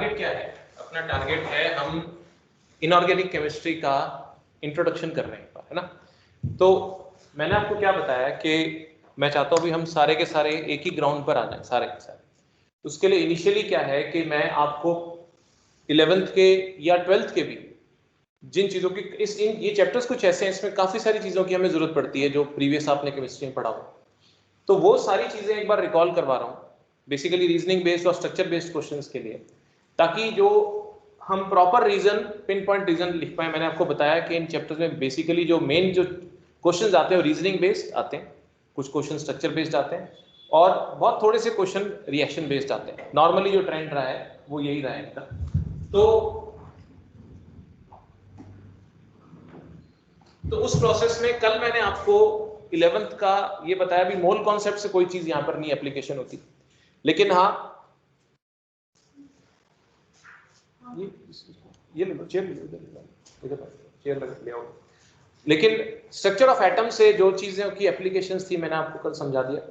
Target क्या है? अपना टारगेट है हम इनऑर्गेनिक केमिस्ट्री का इंट्रोडक्शन कर रहे हैं, है ना। तो मैंने आपको क्या बताया कि मैं चाहता हूँ भी हम सारे के सारे एक ही ग्राउंड पर आ जाएं, सारे के सारे। उसके लिए इनिशियली क्या है कि मैं आपको 11th के या 12th के भी जिन चीज़ों की ये चैप्टर्स कुछ ऐसे हैं, इसमें काफ़ी सारी चीज़ों की हमें ज़रूरत पड़ती है जो प्रीवियस आपने केमिस्ट्री में पढ़ा हो, तो वो सारी चीज़ें एक बार रिकॉल करवा रहा हूँ, बेसिकली रीजनिंग बेस्ड और स्ट्रक्चर बेस्ड क्वेश्चंस के लिए, ताकि जो हम proper reason, pinpoint reason लिख पाए। मैंने आपको बताया कि इन चैप्टर्स में बेसिकली जो मेन जो क्वेश्चंस आते हैं वो रीजनिंग बेस्ड आते हैं, कुछ क्वेश्चन स्ट्रक्चर बेस्ड आते हैं और बहुत थोड़े से क्वेश्चन रिएक्शन बेस्ड आते हैं। नॉर्मली जो ट्रेंड रहा है वो यही रहा है इनका। तो उस प्रोसेस में कल मैंने आपको 11th का ये बताया भी मोल कॉन्सेप्ट से कोई चीज यहां पर नहीं एप्लीकेशन होती, लेकिन हाँ ये ले लो, चेयर ले लो, इधर चेयर लगा ले आओ। लेकिन स्ट्रक्चर ऑफ एटम से जो चीजें की एप्लीकेशंस थी मैंने आपको कल समझा दिया।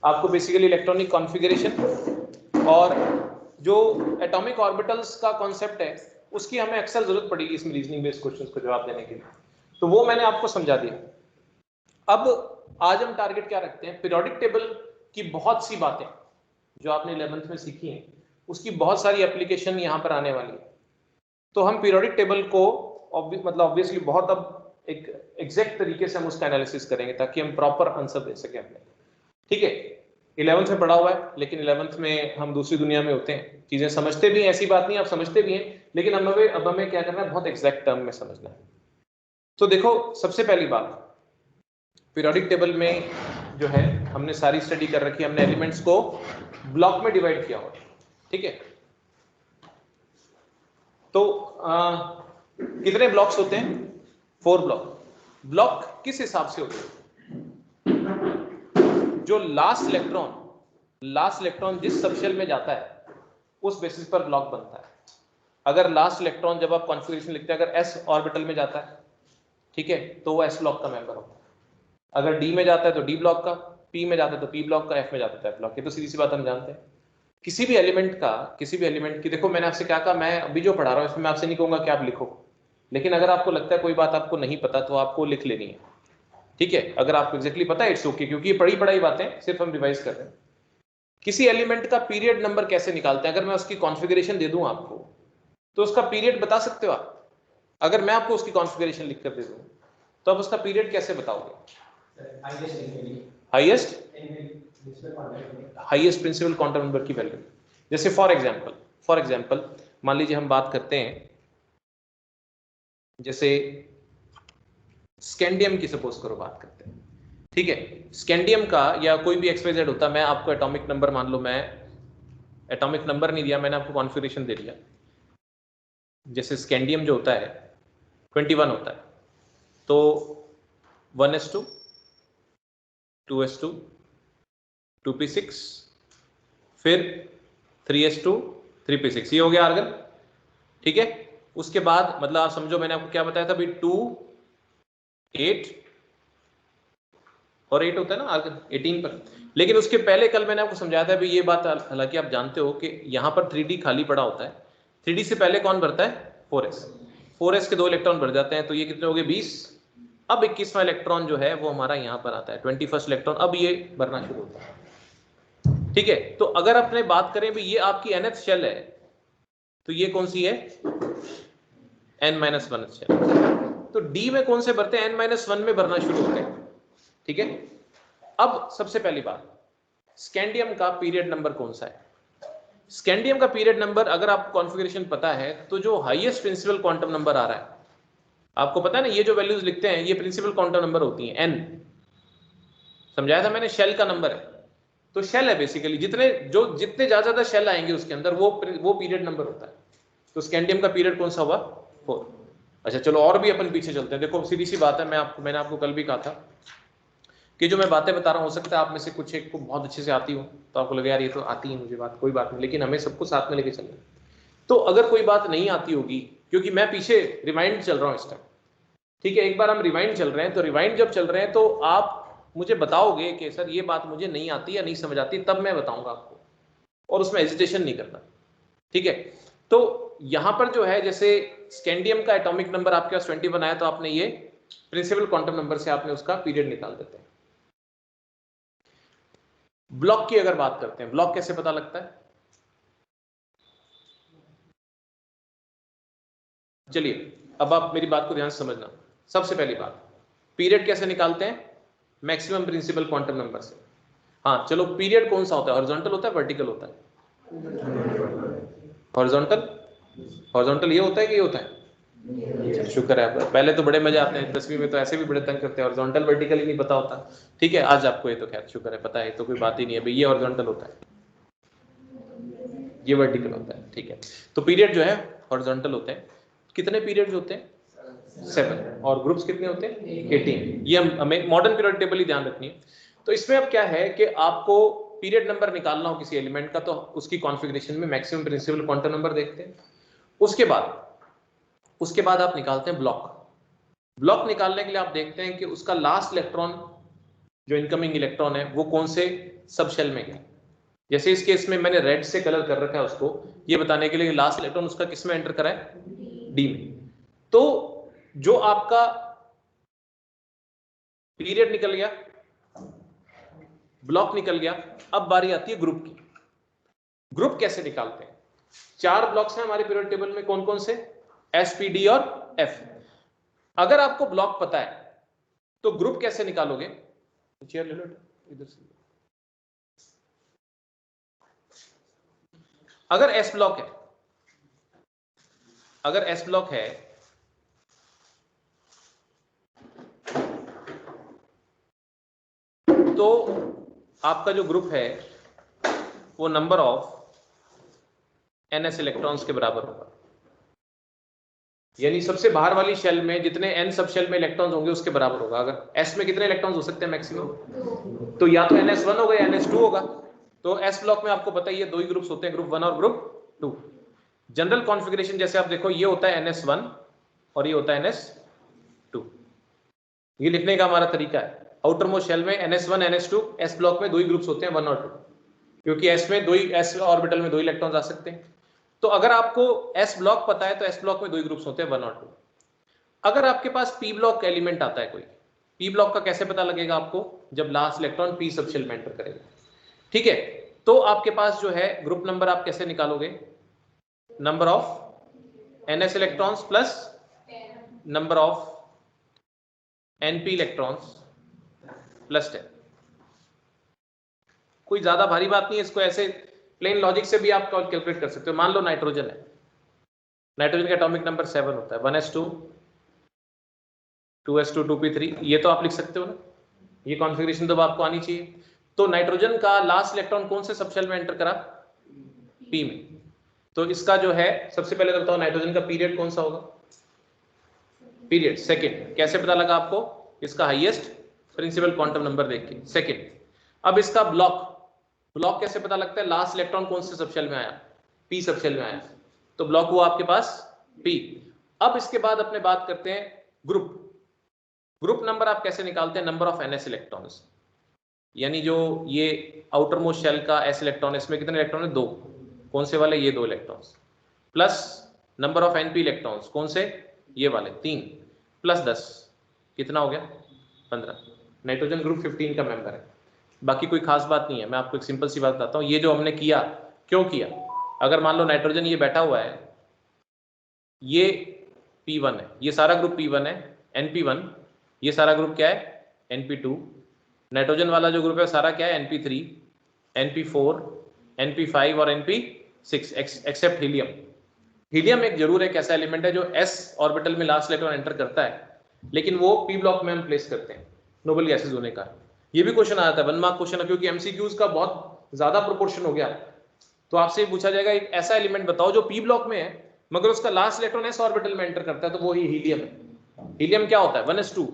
आपको बेसिकली इलेक्ट्रॉनिक कॉन्फ़िगरेशन और जो एटॉमिक ऑर्बिटल्स का कॉन्सेप्ट है उसकी हमें अक्सर जरूरत पड़ेगी इसमें रीजनिंग बेस्ड क्वेश्चंस को जवाब देने के लिए, तो वो मैंने आपको समझा दिया। अब आज हम टारगेट क्या रखते हैं? पीरियोडिक टेबल की बहुत सी बातें जो आपने 11th में सीखी हैं उसकी बहुत सारी एप्लीकेशन यहाँ पर आने वाली है। तो हम पीरियोडिक टेबल को मतलब ऑब्वियसली बहुत अब एक एग्जैक्ट तरीके से हम उसका एनालिसिस करेंगे ताकि हम प्रॉपर आंसर दे सकें अपने। ठीक है, 11th में पढ़ा हुआ है, लेकिन 11th में हम दूसरी दुनिया में होते हैं, चीजें समझते भी हैं, ऐसी बात नहीं आप समझते भी हैं, लेकिन अब हमें क्या करना है, बहुत एग्जैक्ट टर्म में समझना है। तो देखो, सबसे पहली बात, पीरियोडिक टेबल में जो है हमने सारी स्टडी कर रखी है, हमने एलिमेंट्स को ब्लॉक में डिवाइड किया हुआ। ठीक है, तो कितने ब्लॉक्स होते हैं? 4 ब्लॉक। ब्लॉक किस हिसाब से होते हैं? जो लास्ट इलेक्ट्रॉन जिस सबशेल में जाता है उस बेसिस पर ब्लॉक बनता है। अगर लास्ट इलेक्ट्रॉन जब आप कॉन्फ़िगरेशन लिखते हैं, अगर s ऑर्बिटल में जाता है, ठीक है, तो वो s ब्लॉक का मेंबर होता है। अगर d में जाता है तो d ब्लॉक का, p में जाता है तो p ब्लॉक का, f में जाता है तो f ब्लॉक। ये तो सीधी सी बात हम जानते हैं। किसी भी एलिमेंट की, देखो मैंने आपसे क्या कहा, मैं अभी जो पढ़ा रहा हूं इसमें मैं आपसे नहीं कहूंगा कि आप लिखो, लेकिन अगर आपको लगता है कोई बात आपको नहीं पता तो आपको लिख लेनी है। ठीक है, अगर आपको एग्जैक्टली पता है इट्स ओके, क्योंकि ये पढ़ी बातें सिर्फ हम रिवाइज कर रहे हैं। किसी एलिमेंट का पीरियड नंबर कैसे निकालते हैं? अगर मैं उसकी कॉन्फ़िगरेशन दे दूं आपको तो उसका पीरियड बता सकते हो आप? अगर मैं आपको उसकी कॉन्फ़िगरेशन लिखकर दे दूं तो आप उसका पीरियड कैसे बताओगे? हाईएस्ट प्रिंसिपल क्वांटम नंबर की वैल्यू। जैसे फॉर एग्जांपल मान लीजिए हम बात करते हैं, जैसे स्कैंडियम की सपोज करो बात करते हैं। ठीक है, स्कैंडियम का या कोई भी XYZ होता, मैं आपको एटॉमिक नंबर मान लो, मैं एटॉमिक नंबर नहीं दिया, मैंने आपको कॉन्फ़िगरेशन दे दिया। जैसे स्कैंडियम जो होता है 21 होता है, तो 1s2 2s2 2p6 फिर 3s2 3p6, ये हो गया आर्गन। ठीक है, उसके बाद मतलब आप समझो मैंने आपको क्या बताया था भाई, 2 8 और 8 होता है ना आर्गन 18 पर। लेकिन उसके पहले कल मैंने आपको समझाया था भाई, ये बात हालांकि आप जानते हो कि यहाँ पर 3d खाली पड़ा होता है, 3d से पहले कौन भरता है? 4s के 2 इलेक्ट्रॉन भर जाते हैं, तो ये कितने हो गए? 20। अब 21वां इलेक्ट्रॉन जो है वो हमारा यहाँ पर आता है, 21st इलेक्ट्रॉन, अब ये भरना शुरू होता है। ठीक है, तो अगर अपने बात करें भी, ये आपकी nth शेल है, तो ये कौन सी है? n-1 shell. तो d में कौन से भरते हैं? n-1 में भरना शुरू होते हैं। ठीक है, अब सबसे पहली बात, स्कैंडियम का पीरियड नंबर कौन सा है? स्कैंडियम का पीरियड नंबर अगर आपको कॉन्फ़िगरेशन पता है तो जो हाईएस्ट प्रिंसिपल क्वांटम नंबर आ रहा है, आपको पता है ना, ये जो वैल्यूज लिखते हैं ये प्रिंसिपल क्वांटम नंबर होती हैं, n समझाया था मैंने, शेल का नंबर है। तो शेल है बेसिकली, जितने ज्यादा शेल आएंगे उसके अंदर वो पीरियड नंबर होता है। तो स्कैंडियम का पीरियड कौन सा हुआ? 4। अच्छा चलो और भी अपन पीछे चलते हैं। देखो सीधी सी बात है, मैंने आपको कल भी कहा था कि जो मैं बातें बता रहा हूं, हो सकता है आप में से कुछ एक को बहुत अच्छे से आती हो, तो आपको लगे यार ये तो आती है मुझे बात, कोई बात नहीं, लेकिन हमें सबको साथ में लेके चलना है। तो अगर कोई बात नहीं आती होगी, क्योंकि मैं पीछे रिवाइंड चल रहा हूं इस टाइम, ठीक है, एक बार हम रिवाइंड चल रहे हैं, तो रिवाइंड जब चल रहे हैं तो आप मुझे बताओगे कि सर ये बात मुझे नहीं आती या नहीं समझ आती, तब मैं बताऊंगा आपको, और उसमें हेजिटेशन नहीं करना। ठीक है, तो यहां पर जो है जैसे स्कैंडियम का एटॉमिक नंबर आपके पास 21 आया, तो आपने ये प्रिंसिपल क्वांटम नंबर से आपने उसका पीरियड निकाल देते हैं। ब्लॉक की अगर बात करते हैं, ब्लॉक कैसे पता लगता है? चलिए अब आप मेरी बात को ध्यान से समझना। सबसे पहली बात, पीरियड कैसे निकालते हैं? मैक्सिमम प्रिंसिपल क्वांटम नंबर से। हाँ चलो, पीरियड कौन सा होता है? हॉरिजॉन्टल होता है, वर्टिकल होता है? हॉरिजॉन्टल। हॉरिजॉन्टल ये होता है कि ये होता है? शुक्र है, पहले तो बड़े मजे आते हैं 10वीं में, तो ऐसे भी बड़े तंग करते हैं, हॉरिजॉन्टल वर्टिकल ही नहीं पता होता। ठीक है, आज आपको ये तो खैर शुक्र है पता है, तो कोई बात ही नहीं है भाई, ये हॉरिजॉन्टल होता है, ये वर्टिकल होता है। ठीक है, तो पीरियड जो है हॉरिजॉन्टल होते हैं। कितने पीरियड्स होते हैं? 7। और ग्रुप्स कितने होते हैं? 18। ये हमें मॉडर्न पीरियड टेबल ही ध्यान रखनी है। तो इसमें अब क्या है कि आपको पीरियड नंबर निकालना हो किसी एलिमेंट का, तो उसकी कॉन्फ़िगरेशन में मैक्सिमम प्रिंसिपल क्वांटम नंबर देखते हैं। उसके बाद आप निकालते हैं ब्लॉक। ब्लॉक निकालने के लिए आप देखते हैं कि उसका लास्ट इलेक्ट्रॉन, जो इनकमिंग इलेक्ट्रॉन है, वो कौन से सब शेल में गया। जैसे इस केस में मैंने रेड से कलर कर रखा है उसको, ये बताने के लिए लास्ट इलेक्ट्रॉन उसका किस में एंटर करा है? डी में। तो जो आपका पीरियड निकल गया, ब्लॉक निकल गया, अब बारी आती है ग्रुप की। ग्रुप कैसे निकालते हैं? 4 ब्लॉक्स हैं हमारे पीरियड टेबल में, कौन कौन से? एस, पी, डी और एफ। अगर आपको ब्लॉक पता है तो ग्रुप कैसे निकालोगे? चेयर ले लो इधर से। अगर एस ब्लॉक है, अगर एस ब्लॉक है तो आपका जो ग्रुप है वो नंबर ऑफ ns इलेक्ट्रॉन्स के बराबर होगा। यानी सबसे बाहर वाली शेल में जितने n सब शेल में इलेक्ट्रॉन्स होंगे उसके बराबर होगा। अगर s में कितने इलेक्ट्रॉन्स हो सकते हैं मैक्सिमम? तो या तो ns1 होगा या ns2 होगा। तो s ब्लॉक में आपको पता ही है, 2 ही ग्रुप्स होते हैं, ग्रुप 1 और ग्रुप 2। जनरल कॉन्फ़िगरेशन जैसे आप देखो, ये होता है ns1 और ये होता है ns2। ये लिखने का हमारा तरीका है। आउटर मोस्ट शेल में ns1 ns2, s ब्लॉक में 2 ही ग्रुप्स होते हैं, 1 और 2, क्योंकि s में 2 ही, s ऑर्बिटल में 2 इलेक्ट्रॉन्स आ सकते हैं। तो अगर आपको s ब्लॉक पता है तो s ब्लॉक में 2 ही ग्रुप्स होते हैं, 1 और 2। अगर आपके पास p ब्लॉक का एलिमेंट आता है कोई, p ब्लॉक का कैसे पता लगेगा आपको? जब last electron p sub shell में एंटर करेगा। ठीक है, तो आपके पास जो है ग्रुप नंबर आप कैसे निकालोगे? Number of ns electrons plus number of np electrons plus 10। कोई ज्यादा भारी बात नहीं है, इसको ऐसे प्लेन लॉजिक से भी आप कैलकुलेट कर सकते हो। मान लो नाइट्रोजन है, नाइट्रोजन का एटॉमिक नंबर 7 होता है, 1s2 2s2 2p3, ये तो आप लिख सकते हो ना, ये कॉन्फ़िगरेशन तो आपको आनी चाहिए। तो नाइट्रोजन का लास्ट इलेक्ट्रॉन कौन से सबशेल में एंटर करा? p में। तो इसका जो है, सबसे पहले तो बताओ नाइट्रोजन का पीरियड कौन सा होगा? Period second. कैसे पता लगा आपको? इसका हाईएस्ट प्रिंसिपल क्वांटम नंबर देख के, सेकंड। अब इसका ब्लॉक, ब्लॉक कैसे पता लगता है? लास्ट इलेक्ट्रॉन कौन से सबशेल में आया? p सबशेल में आया, तो ब्लॉक हुआ आपके पास p। अब इसके बाद अपने बात करते हैं ग्रुप। ग्रुप नंबर आप कैसे निकालते हैं? नंबर ऑफ ns इलेक्ट्रॉन्स, यानी जो ये आउटर मोस्ट शेल का s इलेक्ट्रॉन, इसमें कितने इलेक्ट्रॉन है? 2। कौन से वाले? ये 2 electrons, plus number of np electrons, कौन से? ये वाले 3, प्लस 10, कितना हो गया? 15। नाइट्रोजन ग्रुप 15 का मेंबर है। बाकी कोई खास बात नहीं है, मैं आपको एक सिंपल सी बात बताता हूँ। ये जो हमने किया, क्यों किया? अगर मान लो नाइट्रोजन ये बैठा हुआ है, ये p1 है, ये सारा ग्रुप p1 है, np1, ये सारा ग्रुप क्या है? np2। नाइट्रोजन वाला जो ग्रुप है सारा क्या है? np3, np4, np5 और np6, एक्सेप्ट हीलियम। हीलियम एक जरूर एक ऐसा एलिमेंट है जो s ऑर्बिटल में लास्ट इलेक्ट्रॉन एंटर करता है, लेकिन वो p ब्लॉक में हम प्लेस करते हैं नोबल गैसेज होने का। ये भी क्वेश्चन आता है, 1 मार्क क्वेश्चन है, क्योंकि एमसीक्यूज का बहुत ज्यादा प्रोपोर्शन हो गया। तो आपसे पूछा जाएगा एक ऐसा एलिमेंट बताओ जो p ब्लॉक में है मगर उसका लास्ट इलेक्ट्रॉन s ऑर्बिटल में एंटर करता है, तो वो ही हीलियम है। हीलियम क्या होता है? 1s2,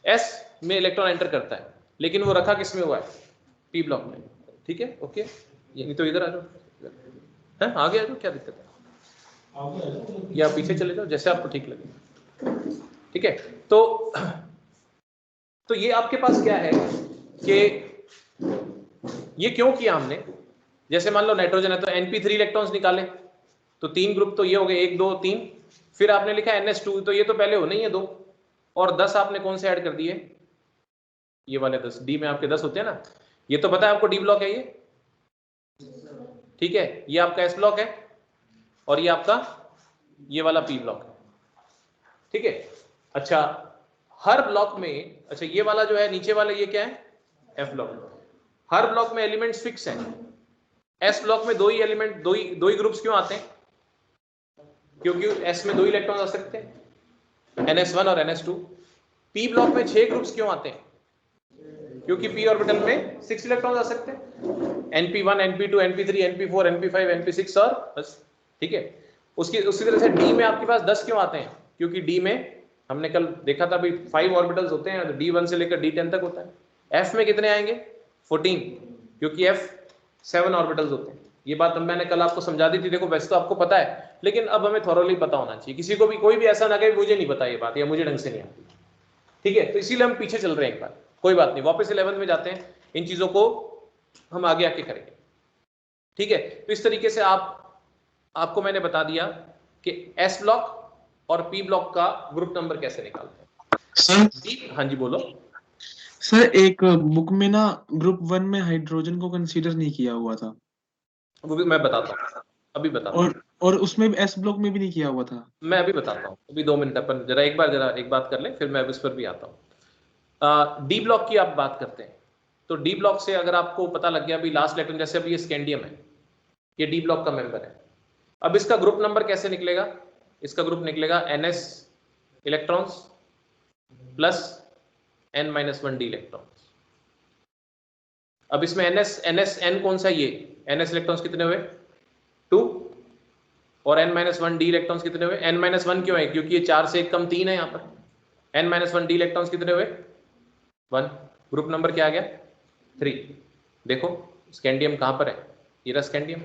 s में इलेक्ट्रॉन एंटर करता है, लेकिन वो रखा किस में हुआ है? p ब्लॉक में। ठीक है, ओके। ये तो इधर आ जाओ, है आगे आ जाओ, क्या दिक्कत है? या पीछे चले जाओ, जैसे आपको ठीक लगे। ठीक है, तो ये आपके पास क्या है कि ये क्यों किया हमने? जैसे मान लो नाइट्रोजन है तो np3 इलेक्ट्रॉन्स निकाले, तो 3 ग्रुप तो ये हो गए, 1 2 3, फिर आपने लिखा NS2, तो ये तो पहले होना ही है 2, और 10 आपने कौन से ऐड कर दिए, ये वाले 10, डी में आपके 10 होते हैं ना, ये तो पता है आपको डी ब्लॉक है ये, ठीक है, ये आपका एस ब्लॉक है और ये आपका ये वाला पी ब्लॉक है, ठीक है। अच्छा हर ब्लॉक में, अच्छा ये वाला जो है नीचे वाला ये क्या है, एफ ब्लॉक, हर ब्लॉक में एलिमेंट्स फिक्स हैं। एस ब्लॉक में 2 ही एलिमेंट, दो ही ग्रुप्स क्यों आते हैं, क्योंकि एस में 2 इलेक्ट्रॉन आ सकते हैं, NS1 और NS2। पी ब्लॉक में 6 ग्रुप्स क्यों आते हैं, क्योंकि पी ऑर्बिटल में 6 इलेक्ट्रॉन आ सकते हैं, NP1 NP2 NP3 NP4 NP5 NP6 और बस, ठीक है। उसी तरह से डी में आपके पास 10 क्यों आते हैं, क्योंकि डी में हमने कल देखा था भाई 5 ऑर्बिटल्स होते हैं, D1 से लेकर D10 तक होता है। एफ में कितने आएंगे 14, क्योंकि एफ 7 ऑर्बिटल्स होते हैं। ये बात मैंने कल आपको समझा दी थी, देखो वैसे तो आपको पता है, लेकिन अब हमें थॉरोली पता होना चाहिए, किसी को भी कोई भी ऐसा ना कहे मुझे नहीं पता ये बात या मुझे ढंग से नहीं आती, ठीक है। तो इसीलिए हम पीछे चल रहे हैं एक बार, कोई बात नहीं, वापस 11 में जाते हैं, इन चीजों को हम आगे आके करेंगे, ठीक है। तो इस तरीके से आपको मैंने बता दिया कि एस ब्लॉक और पी ब्लॉक का ग्रुप नंबर कैसे निकालते हैं सर। हाँ जी बोलो सर। एक बुक में ना ग्रुप 1 में हाइड्रोजन को कंसीडर नहीं किया हुआ था, वो भी मैं बताता हूँ, अभी बताता हूँ, और उसमें एस ब्लॉक में भी नहीं किया हुआ था। मैं अभी बताता हूँ, अभी 2 मिनट अपन जरा एक बात कर लें, फिर मैं इस पर भी आता हूँ। डी ब्लॉक की आप बात करते हैं, तो डी ब्लॉक से अगर आपको पता लग गया अभी लास्ट इलेक्ट्रॉन, जैसे अभी ये स्कैंडियम है, ये डी ब्लॉक का मेंबर है, अब इसका ग्रुप नंबर कैसे निकलेगा, इसका ग्रुप निकलेगा NS electrons plus N-1 D electrons. अब इसमें N कौन सा, ये NS इलेक्ट्रॉन्स कितने हुए 2, और N-1 डी इलेक्ट्रॉन्स कितने हुए, N-1 क्यों है, क्योंकि ये 4 से 1 कम 3 है यहाँ पर, N-1 डी इलेक्ट्रॉन्स कितने हुए 1, ग्रुप नंबर क्या आ गया 3। देखो स्कैंडियम कहां पर है, ये रहा स्कैंडियम,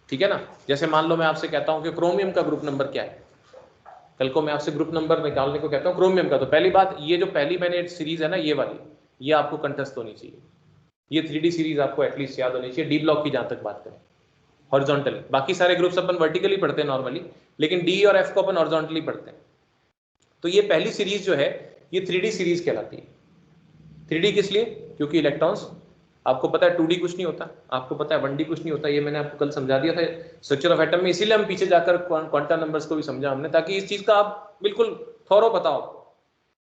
ठीक है ना। जैसे मान लो मैं आपसे कहता हूं कि क्रोमियम का ग्रुप नंबर क्या है, कल को मैं आपसे ग्रुप नंबर निकालने को कहता हूं क्रोमियम का, तो पहली बात ये जो पहली मैंने सीरीज है ना ये वाली, ये आपको कंठस्थ होनी चाहिए, ये 3D सीरीज आपको एटलीस्ट याद होनी चाहिए, डी ब्लॉक की जहां तक बात करें हॉरिजॉन्टली, बाकी सारे ग्रुप्स अपन वर्टिकली पढ़ते हैं नॉर्मली, लेकिन डी और एफ को अपन हॉरिजॉन्टली पढ़ते हैं। तो ये पहली सीरीज जो है ये 3D सीरीज कहलाती है। 3D किस लिए, क्योंकि इलेक्ट्रॉन्स, आपको पता है 2D कुछ नहीं होता, आपको पता है 1D कुछ नहीं होता, ये मैंने आपको कल समझा दिया था स्ट्रक्चर ऑफ एटम में, इसीलिए हम पीछे जाकर क्वांटम नंबर्स को भी समझा हमने, ताकि इस चीज का आप बिल्कुल थोरो पता हो,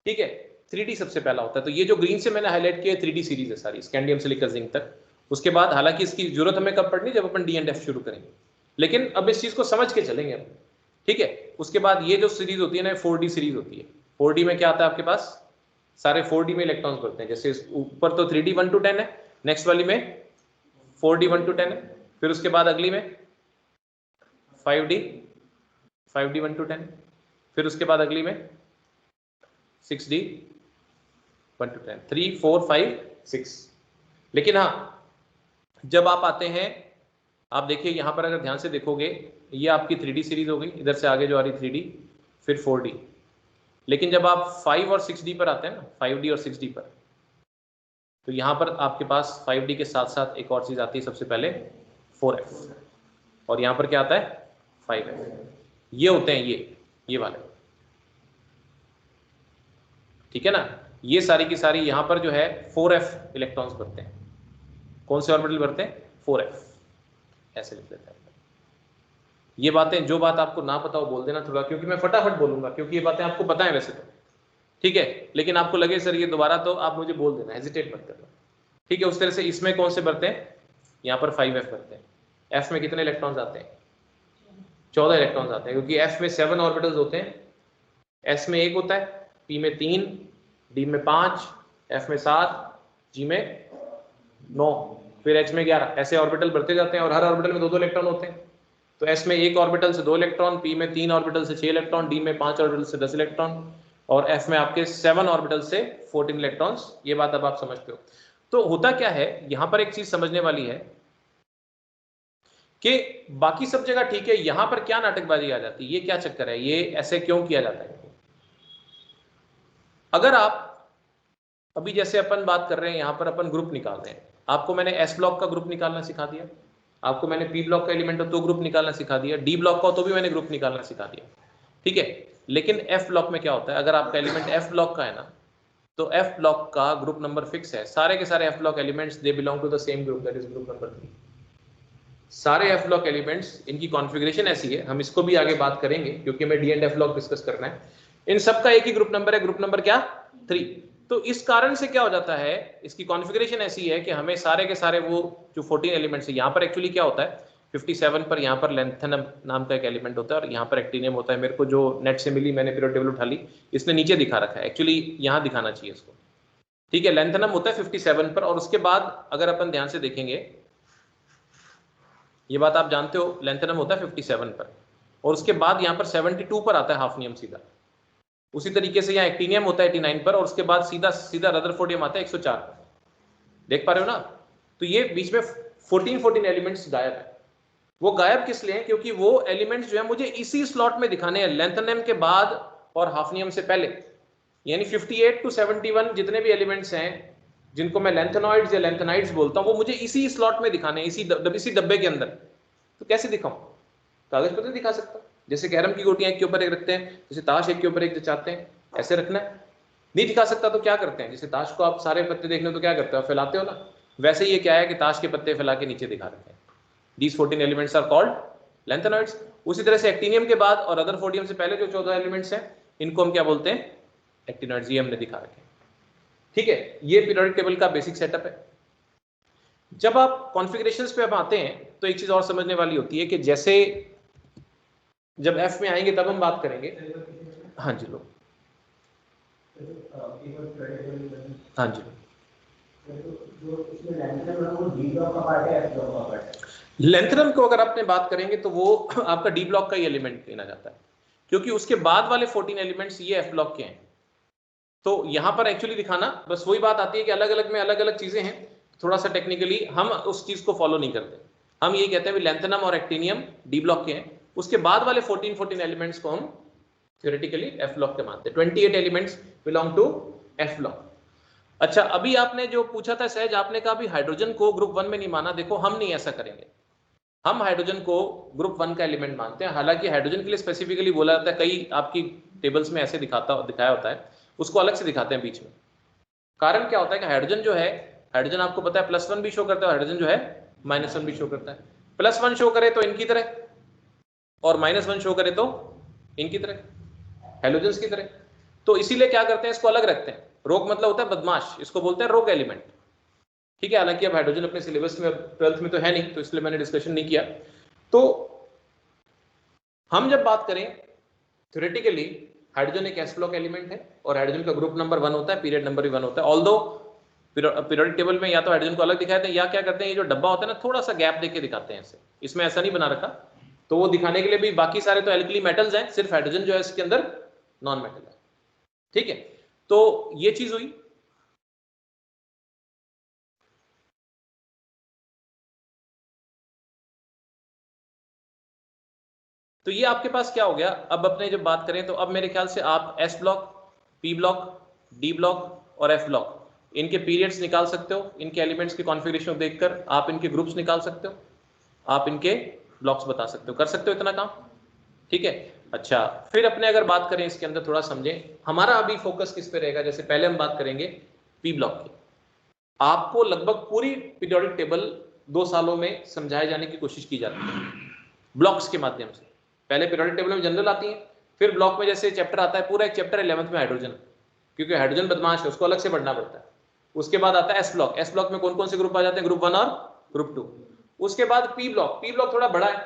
ठीक है। 3D सबसे पहला होता है, तो ये जो ग्रीन से मैंने हाईलाइट किया 3D सीरीज है सारी, स्कैंडियम से लेकर जिंक तक। उसके बाद हालांकि इसकी जरूरत हमें कब पड़नी, जब अपन डी एंड एफ शुरू करेंगे, लेकिन अब इस चीज को समझ के चलेंगे हम, ठीक है। उसके बाद ये जो सीरीज होती है ना 4D सीरीज होती है, 4D में क्या आता है आपके पास, सारे 4D में इलेक्ट्रॉन्स बढ़ते हैं, जैसे ऊपर तो 3D 1 to 10 है, नेक्स्ट वाली में 4D 1 to 10 है, फिर उसके बाद अगली में 5D 1 to 10, फिर उसके बाद अगली में 6D 1 to 10, 3 4 5 6। लेकिन हाँ जब आप आते हैं, आप देखिए यहां पर अगर ध्यान से देखोगे, ये आपकी 3D सीरीज हो गई, इधर से आगे जो आ रही 3D, फिर 4D, लेकिन जब आप 5 और 6D पर आते हैं ना, 5D और 6D पर, तो यहां पर आपके पास 5D के साथ साथ एक और चीज आती है, सबसे पहले 4F, और यहां पर क्या आता है 5F, ये होते हैं ये वाले, ठीक है ना। ये सारी की सारी यहां पर जो है 4F इलेक्ट्रॉन्स बढ़ते हैं, कौन से ऑर्बिटल बढ़ते हैं 4F, ऐसे लिख देते हैं। ये बातें, जो बात आपको ना पता हो बोल देना थोड़ा, क्योंकि मैं फटाफट बोलूंगा, क्योंकि ये बातें आपको पता है वैसे तो, ठीक है, लेकिन आपको लगे सर ये दोबारा, तो आप मुझे बोल देना, हेजिटेट मत करना, ठीक है। उस तरह से इसमें कौन से बढ़ते हैं, यहाँ पर 5F बढ़ते हैं। F में कितने इलेक्ट्रॉन्स आते हैं 14 इलेक्ट्रॉन्स आते हैं, क्योंकि F में 7 ऑर्बिटल्स होते हैं, S में 1 होता है, P में 3, D में 5, F में 7, G में 9, फिर H में 11, ऐसे ऑर्बिटल बढ़ते जाते हैं, और हर ऑर्बिटल में 2-2 इलेक्ट्रॉन होते हैं। तो S में 1 ऑर्बिटल से 2 इलेक्ट्रॉन, P में 3 ऑर्बिटल से 6 इलेक्ट्रॉन, D में 5 ऑर्बिटल से 10 इलेक्ट्रॉन, और F में आपके 7 ऑर्बिटल से 14 इलेक्ट्रॉन्स। ये बात अब आप समझते हो। तो होता क्या है, यहां पर एक चीज समझने वाली है कि बाकी सब जगह ठीक है, यहां पर क्या नाटकबाजी आ जाती है, ये क्या चक्कर है, ये ऐसे क्यों किया जाता है। अगर आप अभी जैसे अपन बात कर रहे हैं, यहां पर अपन ग्रुप निकाल रहे हैं, आपको मैंने एस ब्लॉक का ग्रुप निकालना सिखा दिया, आपको मैंने पी ब्लॉक का एलिमेंट हो तो ग्रुप निकालना सिखा दिया, डी ब्लॉक का हो तो भी मैंने ग्रुप निकालना सिखा दिया, ठीक है। लेकिन एफ ब्लॉक में क्या होता है, अगर आपका एलिमेंट एफ ब्लॉक का है ना, तो एफ ब्लॉक का ग्रुप नंबर फिक्स है, सारे के सारे F block elements they belong to the same group, that is group number 3। सारे एफ ब्लॉक एलिमेंट्स, इनकी कॉन्फ़िगरेशन ऐसी है, हम इसको भी आगे बात करेंगे क्योंकि हमें D and F block discuss करना है। इन सबका एक ही ग्रुप नंबर है, ग्रुप नंबर क्या, 3। तो इस कारण से क्या हो जाता है, इसकी कॉन्फ़िगरेशन ऐसी है कि हमें सारे के सारे वो जो 14 एलिमेंट्स है, यहाँ पर एक्चुअली क्या होता है 57 पर यहाँ पर लेंथेनम नाम का एक एलिमेंट होता है और यहाँ पर एक्टिनियम होता है। मेरे को जो नेट से मिली, मैंने पीरियड टेबल उठा ली, इसने नीचे दिखा रखा है, एक्चुअली यहाँ दिखाना चाहिए इसको, ठीक है। लेंथेनम होता है 57 पर, और उसके बाद अगर अपन ध्यान से देखेंगे, ये बात आप जानते हो, लेंथेनम होता है 57 पर, और उसके बाद यहाँ पर 72 पर आता है हाफनियम सीधा। उसी तरीके से यहाँ एक्टिनियम होता है 89 पर, और उसके बाद सीधा सीधा रदरफोर्डियम आता है 104 पर। देख पा रहे हो ना? तो ये बीच में 14 एलिमेंट्स गायब है। वो गायब किस लिए है? क्योंकि वो एलिमेंट्स जो है मुझे इसी स्लॉट में दिखाने हैं, लेंथेनम के बाद और हाफनियम से पहले। यानी 58 to 71 जितने भी एलिमेंट्स हैं जिनको मैं लेंथेनॉइड्स या लेंथेनाइड्स बोलता हूं, वो मुझे इसी स्लॉट में दिखाने हैं, इसी डब्बे के अंदर। तो कैसे दिखाऊं? कागज पर तो दिखा सकता, जैसे कैरम की गोटियां एक के ऊपर एक रखते हैं, जैसे ताश एक के ऊपर एक चाहते हैं, ऐसे रखना है। नहीं दिखा सकता तो क्या करते हैं, जैसे ताश को आप सारे पत्ते देखने तो क्या करते हो, फैलाते हो ना, वैसे ये क्या है कि ताश के पत्ते फैला के नीचे दिखा रखे हैं। These 14 elements are called lanthanoids। उसी तरह से एक्टिनियम के बाद और रदरफोर्डियम से पहले जो 14 एलिमेंट्स हैं, इनको हम क्या बोलते हैं, एक्टिनॉइड्स। ये हमने दिखा रखे हैं, ठीक है। ये पीरियोडिक टेबल का बेसिक सेटअप है। जब आप कॉन्फ़िगरेशंस पे अब आते हैं तो एक चीज और समझने वाली होती है कि जैसे जब एफ में आएंगे तब हम बात करेंगे। हाँ जी लो, हाँ जी, लेंथेनम को अगर आपने बात करेंगे तो वो आपका डी ब्लॉक का ही एलिमेंट गिना जाता है, क्योंकि उसके बाद वाले 14 एलिमेंट्स ये एफ ब्लॉक के हैं। तो यहां पर एक्चुअली दिखाना बस वही बात आती है कि अलग अलग में अलग अलग चीजें हैं, थोड़ा सा टेक्निकली हम उस चीज को फॉलो नहीं करते। हम ये कहते हैं लेंथेनम और एक्टिनियम डी ब्लॉक के हैं, उसके बाद वाले 14 एलिमेंट्स को हम थ्योरेटिकली एफ ब्लॉक के मानते हैं। 28 elements belong to F block. अच्छा, अभी आपने जो पूछा था सहज, आपने कहा भी हाइड्रोजन को ग्रुप 1 में नहीं माना। देखो हम नहीं ऐसा करेंगे, हम हाइड्रोजन को ग्रुप 1 का एलिमेंट मानते हैं। हालांकि हाइड्रोजन के लिए स्पेसिफिकली बोला जाता है, कई आपकी टेबल्स में ऐसे दिखाया होता है, उसको अलग से दिखाते हैं बीच में। कारण क्या होता है कि हाइड्रोजन जो है, हाइड्रोजन आपको पता है +1 भी शो करता है, हाइड्रोजन जो है -1 भी शो करता है। +1 शो करे तो इनकी तरह, और -1 शो करे तो इनकी तरह, हैलोजन्स की तरह। तो इसीलिए क्या करते हैं, इसको अलग रखते हैं। रोग मतलब होता है बदमाश, इसको बोलते हैं रोग एलिमेंट, ठीक है। हालांकि अब हाइड्रोजन अपने सिलेबस में 12th में तो है नहीं, तो इसलिए मैंने डिस्कशन नहीं किया। तो हम जब बात करें थ्योरेटिकली, हाइड्रोजन एक एस ब्लॉक एलिमेंट है और हाइड्रोजन का ग्रुप नंबर 1 होता है, पीरियड नंबर भी 1 होता है। ऑल्दो पीरियोडिक टेबल में या तो हाइड्रोजन को अलग दिखाते हैं या क्या करते हैं, ये जो डब्बा होता है ना, थोड़ा सा गैप देके दिखाते हैं ऐसे, इसमें ऐसा नहीं बना रखा। तो वो दिखाने के लिए भी, बाकी सारे तो एल्कली मेटल्स हैं, सिर्फ हाइड्रोजन जो है इसके अंदर नॉन मेटल है, ठीक है। तो ये चीज हुई। तो ये आपके पास क्या हो गया। अब अपने जब बात करें तो अब मेरे ख्याल से आप S block, P block, D block और एफ ब्लॉक, इनके पीरियड्स निकाल सकते हो, इनके एलिमेंट्स की कॉन्फ़िगरेशन देखकर आप इनके ग्रुप्स निकाल सकते हो, आप इनके ब्लॉक्स बता सकते हो, कर सकते हो इतना काम, ठीक है। अच्छा, फिर अपने अगर बात करें इसके अंदर थोड़ा समझें, हमारा अभी फोकस किस पे रहेगा। जैसे पहले हम बात करेंगे पी ब्लॉक की। आपको लगभग पूरी पीरियोडिक टेबल 2 सालों में समझाए जाने की कोशिश की जाती है ब्लॉक्स के माध्यम से। पहले पीरियोडिक टेबल में जनरल आती है, फिर ब्लॉक में जैसे चैप्टर आता है, पूरा एक चैप्टर 11th में हाइड्रोजन, क्योंकि हाइड्रोजन बदमाश है, उसको अलग से पढ़ना पड़ता है। उसके बाद आता है एस ब्लॉक। एस ब्लॉक में कौन कौन से ग्रुप आ जाते हैं, ग्रुप 1 और ग्रुप 2। उसके बाद पी ब्लॉक। पी ब्लॉक थोड़ा बड़ा है,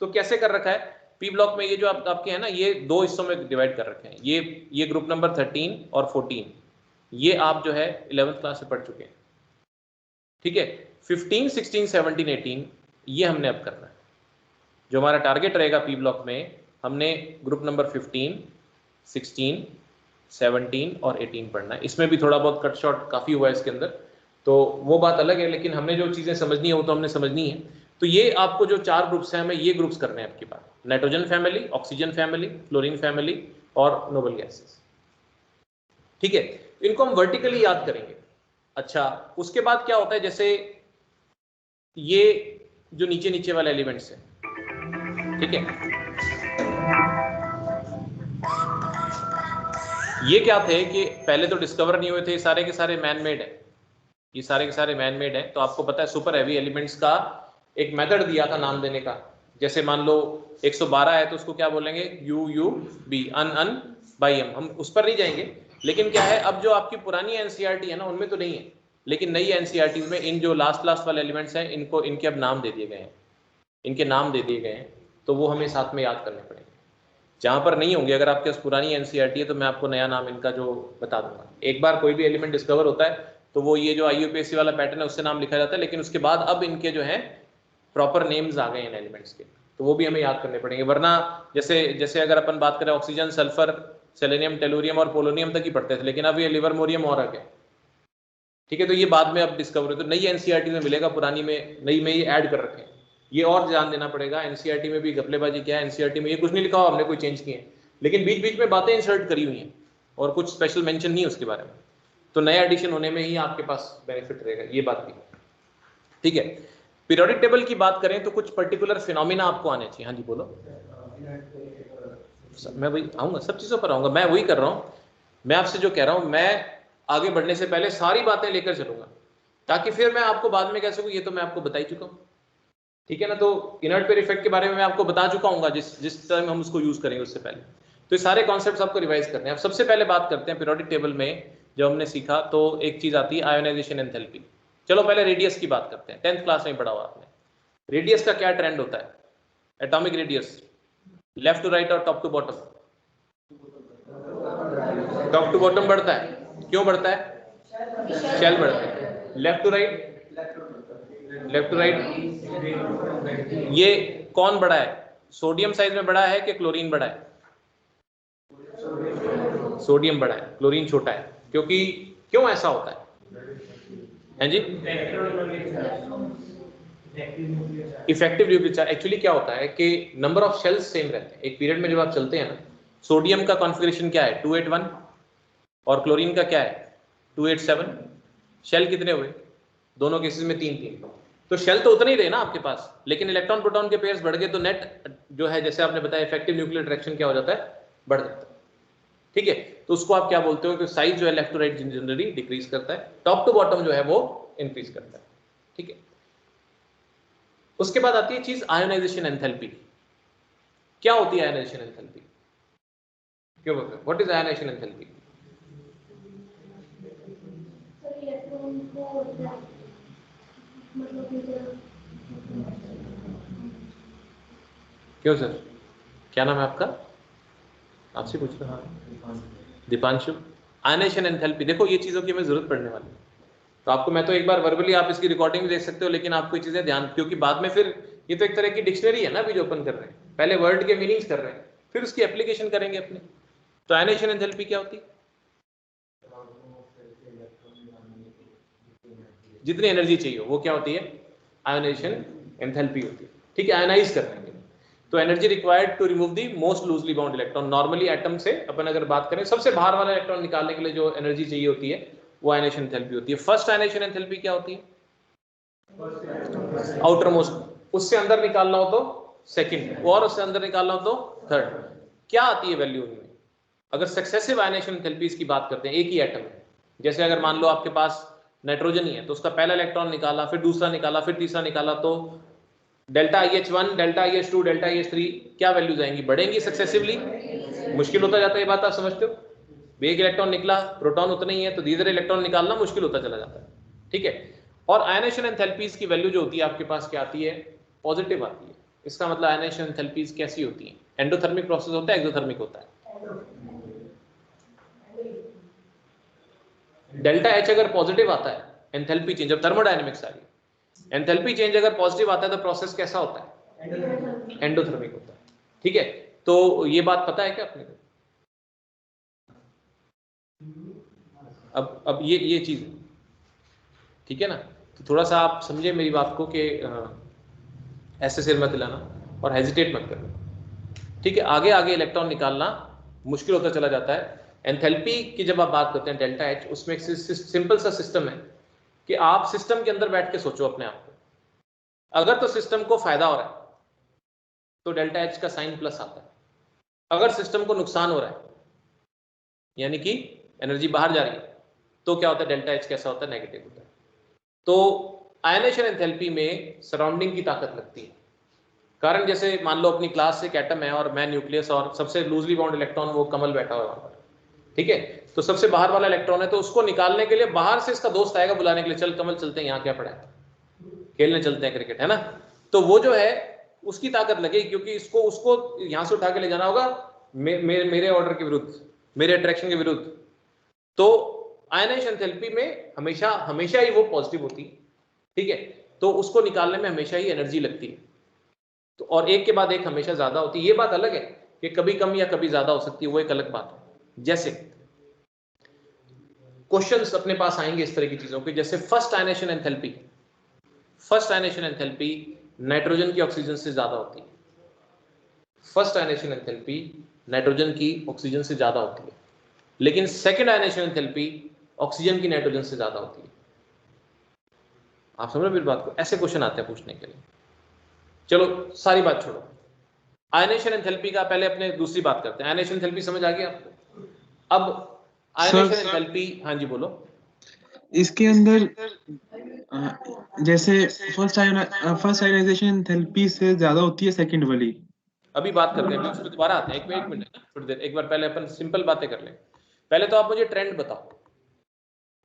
तो कैसे कर रखा है पी ब्लॉक में, ये जो आपके है ना, ये 2 हिस्सों में डिवाइड कर रखे हैं। ये ग्रुप नंबर 13 और 14, ये आप जो है 11th क्लास से पढ़ चुके हैं, ठीक है। 15, 16, 17, 18 ये हमने अब करना है। जो हमारा टारगेट रहेगा पी ब्लॉक में, हमने ग्रुप नंबर 15, 16, 17 और 18 पढ़ना है। इसमें भी थोड़ा बहुत कट शॉर्ट काफ़ी हुआ है इसके अंदर, तो वो बात अलग है, लेकिन हमने जो चीज़ें समझनी है वो तो हमने समझनी है। तो ये आपको जो 4 ग्रुप्स हैं, हमें ये ग्रुप्स करने हैं आपकी बात, nitrogen family, oxygen family, fluorine family और नोबल गैसेस, ठीक है। इनको हम वर्टिकली याद करेंगे। अच्छा, उसके बाद क्या होता है, जैसे ये जो नीचे नीचे वाले एलिमेंट्स है, ठीक है। ये क्या थे कि पहले तो डिस्कवर नहीं हुए थे, सारे के सारे मैन मेड है, ये सारे के सारे मैन मेड है। तो आपको पता है सुपर हैवी एलिमेंट्स का एक मेथड दिया था नाम देने का, जैसे मान लो 112 है तो उसको क्या बोलेंगे, U U B, ununbium, हम उस पर नहीं जाएंगे। लेकिन क्या है, अब जो आपकी पुरानी एनसीईआरटी है ना उनमें तो नहीं है, लेकिन नई एनसीईआरटी में इन जो लास्ट लास्ट वाले एलिमेंट्स हैं इनको, इनके अब नाम दे दिए गए हैं, इनके नाम दे दिए गए हैं, तो वो हमें साथ में याद करने पड़ेंगे। जहाँ पर नहीं होंगे, अगर आपके पास पुरानी एनसीईआरटी है तो मैं आपको नया नाम इनका जो बता दूंगा। एक बार कोई भी एलिमेंट डिस्कवर होता है तो वो ये जो IUPAC वाला पैटर्न है उससे नाम लिखा जाता है, लेकिन उसके बाद अब इनके जो है प्रॉपर नेम्स आ गए इन एलिमेंट्स के, तो वो भी हमें याद करने पड़ेंगे। वरना जैसे अगर अपन बात करें ऑक्सीजन, सल्फर, सेलेनियम, टेलुरियम और पोलोनियम तक ही पढ़ते थे, लेकिन अब ये लिवरमोरियम और आ गया, ठीक है। तो ये बाद में अब डिस्कवर, तो नई एनसीईआरटी में मिलेगा, पुरानी में नई में ये ऐड कर रखे हैं, ये और ध्यान देना पड़ेगा। एनसीईआरटी में भी घपलेबाजी क्या है, एनसीईआरटी में ये कुछ नहीं लिखा हुआ, हमने कोई चेंज किए हैं, लेकिन बीच बीच में बातें इंसर्ट करी हुई हैं और कुछ स्पेशल मेंशन नहीं है उसके बारे में, तो नया एडिशन होने में ही आपके पास बेनिफिट रहेगा, ये बात भी, ठीक है। पीरियोडिक टेबल की बात करें तो कुछ पर्टिकुलर फिनोमिना आपको आने चाहिए। हाँ जी बोलो। मैं वही आऊंगा, सब चीजों पर आऊंगा, मैं वही कर रहा हूँ। मैं आपसे जो कह रहा हूँ, मैं आगे बढ़ने से पहले सारी बातें लेकर चलूंगा, ताकि फिर मैं आपको बाद में कह सकूं ये तो मैं आपको बता ही चुका हूँ, ठीक है ना। तो इनर्ट पेयर इफेक्ट के बारे में मैं आपको बता चुका हूँ जिस टाइम हम उसको यूज करेंगे उससे पहले, तो ये सारे कॉन्सेप्ट्स आपको रिवाइज करने हैं। अब सबसे पहले बात करते हैं पीरियोडिक टेबल में जो हमने सीखा, तो एक चीज आती है आयोनाइजेशन एंथैल्पी। चलो पहले रेडियस की बात करते हैं, 10th क्लास में पढ़ा हुआ आपने। रेडियस का क्या ट्रेंड होता है, atomic radius, left to right और top to bottom? Top to bottom बढ़ता है, क्यों बढ़ता है? शेल बढ़ता है। Left to right, left to right, ये कौन बड़ा है, सोडियम साइज में बड़ा है कि क्लोरीन बड़ा है? सोडियम बड़ा है, क्लोरीन छोटा है, क्योंकि क्यों ऐसा होता है? हैं जी, इफेक्टिव न्यूक्लियर चार्ज। एक्चुअली क्या होता है कि नंबर ऑफ शेल्स सेम रहते हैं एक पीरियड में जब आप चलते हैं ना। सोडियम का कॉन्फ़िगरेशन क्या है, 281, और क्लोरीन का क्या है, 287। शेल कितने हुए दोनों केसेस में? 3-3। तो शेल तो उतने ही रहे ना आपके पास, लेकिन इलेक्ट्रॉन प्रोटॉन के पेयर्स बढ़ गए तो नेट जो है, जैसे आपने बताया, इफेक्टिव न्यूक्लियर अट्रैक्शन क्या हो जाता है, बढ़ जाता है, ठीक है। तो उसको आप क्या बोलते हो कि साइज जो है left to right generally decrease करता है, टॉप टू बॉटम जो है वो इंक्रीज करता है, ठीक है। उसके बाद आती है चीज आयोनाइजेशन एंथैल्पी। क्या होती है आयोनाइजेशन एंथैल्पी, क्यों बोलते हैं व्हाट इज आयोनाइजेशन एंथैल्पी? क्यों सर, क्या नाम है आपका? आपसे पूछ रहा हूं, दीपांशु। आयोनाइजेशन एंथैल्पी, देखो ये चीजों की हमें जरूरत पड़ने वाली है, तो आपको मैं तो एक बार वर्बली, आप इसकी रिकॉर्डिंग भी देख सकते हो, लेकिन आपको ये चीजें ध्यान, क्योंकि बाद में फिर ये तो एक तरह की डिक्शनरी है ना अभी जो ओपन कर रहे हैं, पहले वर्ड के मीनिंग्स कर रहे हैं, फिर उसकी एप्लीकेशन करेंगे अपने। तो आयोनाइजेशन एंथैल्पी क्या होती है? जितनी एनर्जी चाहिए वो क्या होती है, आयोनाइजेशन एंथैल्पी होती है, ठीक है। आयोनाइज करने के लिए तो energy required to remove the most loosely bound electron. Normally atom से अपन अगर बात करें, सबसे बाहर वाला इलेक्ट्रॉन निकालने के लिए जो एनर्जी चाहिए होती है वो आयोनाइजेशन एंथैल्पी होती है। फर्स्ट आयोनाइजेशन एंथैल्पी क्या होती है, आउटर मोस्ट, उससे अंदर निकालना हो तो सेकंड, और उससे अंदर निकालना हो तो थर्ड। क्या आती है वैल्यू उनमें? अगर सक्सेसिव आयोनाइजेशन एंथैल्पीज की बात करते हैं एक ही एटम में, जैसे अगर मान लो आपके पास नाइट्रोजन ही है तो उसका पहला इलेक्ट्रॉन निकाला, फिर दूसरा निकाला, फिर तीसरा निकाला, तो delta IH1, delta IH2, delta IH3 क्या वैल्यूज आएंगी, बढ़ेंगी सक्सेसिवली? मुश्किल होता जाता है, ये बात आप समझते हो। एक इलेक्ट्रॉन निकला, प्रोटॉन उतना ही है, तो धीरे धीरे इलेक्ट्रॉन निकालना मुश्किल होता चला जाता है, ठीक है। और आयोनाइजेशन एंथैल्पीज की वैल्यू जो होती है आपके पास क्या आती है, पॉजिटिव आती है। इसका मतलब आयोनाइजेशन एंथैल्पीज कैसी होती है, एंडोथर्मिक प्रोसेस होता है, एक्सोथर्मिक होता है? डेल्टा H अगर पॉजिटिव आता है, एंथैल्पी चेंज, अब थर्मोडायनेमिक्स आ रही है, एंथैल्पी चेंज अगर पॉजिटिव आता है तो प्रोसेस कैसा होता है, एंडोथर्मिक होता है, ठीक है। तो ये बात पता है क्या अपने को? अब ये चीज, ठीक है ना। तो थोड़ा सा आप समझे मेरी बात को कि ऐसे सिर मत हिलाना और हेजिटेट मत करना, ठीक है। आगे आगे इलेक्ट्रॉन निकालना मुश्किल होता चला जाता है। एंथैल्पी की जब आप बात करते हैं डेल्टा H, उसमें एक सिंपल सा सिस्टम है कि आप सिस्टम के अंदर बैठ के सोचो अपने आप को। अगर तो सिस्टम को फायदा हो रहा है तो डेल्टा एच का साइन प्लस आता है, अगर सिस्टम को नुकसान हो रहा है यानी कि एनर्जी बाहर जा रही है तो क्या होता है, डेल्टा एच कैसा होता है, नेगेटिव होता है। तो आयनेशन एंथैल्पी में सराउंडिंग की ताकत लगती है। कारण जैसे मान लो अपनी क्लास से एक एटम है और मैं न्यूक्लियस और सबसे लूजली बाउंड इलेक्ट्रॉन वो कमल बैठा हुआ है, ठीक है, तो सबसे बाहर वाला इलेक्ट्रॉन है, तो उसको निकालने के लिए बाहर से इसका दोस्त आएगा बुलाने के लिए, चल कमल चलते हैं, यहाँ क्या पड़ा है, खेलने चलते हैं क्रिकेट, है ना। तो वो जो है उसकी ताकत लगेगी क्योंकि इसको उसको यहां से उठा के ले जाना होगा मेरे ऑर्डर के विरुद्ध, मेरे अट्रैक्शन के विरुद्ध। तो आयनेशन एंथैल्पी में हमेशा हमेशा ही वो पॉजिटिव होती है, ठीक है, तो उसको निकालने में हमेशा ही एनर्जी लगती है। तो और एक के बाद एक हमेशा ज्यादा होती है। ये बात अलग है कि कभी कम या कभी ज्यादा हो सकती है, वो एक अलग बात है। जैसे क्वेश्चंस अपने पास आएंगे इस तरह की चीजों के, जैसे first ionisation enthalpy, first ionisation enthalpy nitrogen की ऑक्सीजन से ज्यादा होती है। फर्स्ट आयनेशन एंथैल्पी नाइट्रोजन की ऑक्सीजन से ज्यादा होती है, लेकिन सेकंड आयनेशन एंथैल्पी ऑक्सीजन की नाइट्रोजन से ज्यादा होती है। आप समझ रहे हो मेरी बात को? ऐसे क्वेश्चन आते हैं पूछने के लिए। चलो सारी बात छोड़ो, आयनेशन एंथैल्पी का पहले अपने दूसरी बात करते हैं। आयनेशन एंथैल्पी समझ आ गई आपको? अब आयनेशन एंथैल्पी, हाँ जी बोलो। इसके अंदर जैसे फर्स्ट आयनाइजेशन एंथैल्पी से ज्यादा होती है सेकंड वाली। अभी बात करते हैं, अभी उसमें दोबारा आते हैं, एक मिनट ना, थोड़ी देर, एक बार पहले अपन सिंपल बातें कर लें। पहले तो आप मुझे ट्रेंड बताओ,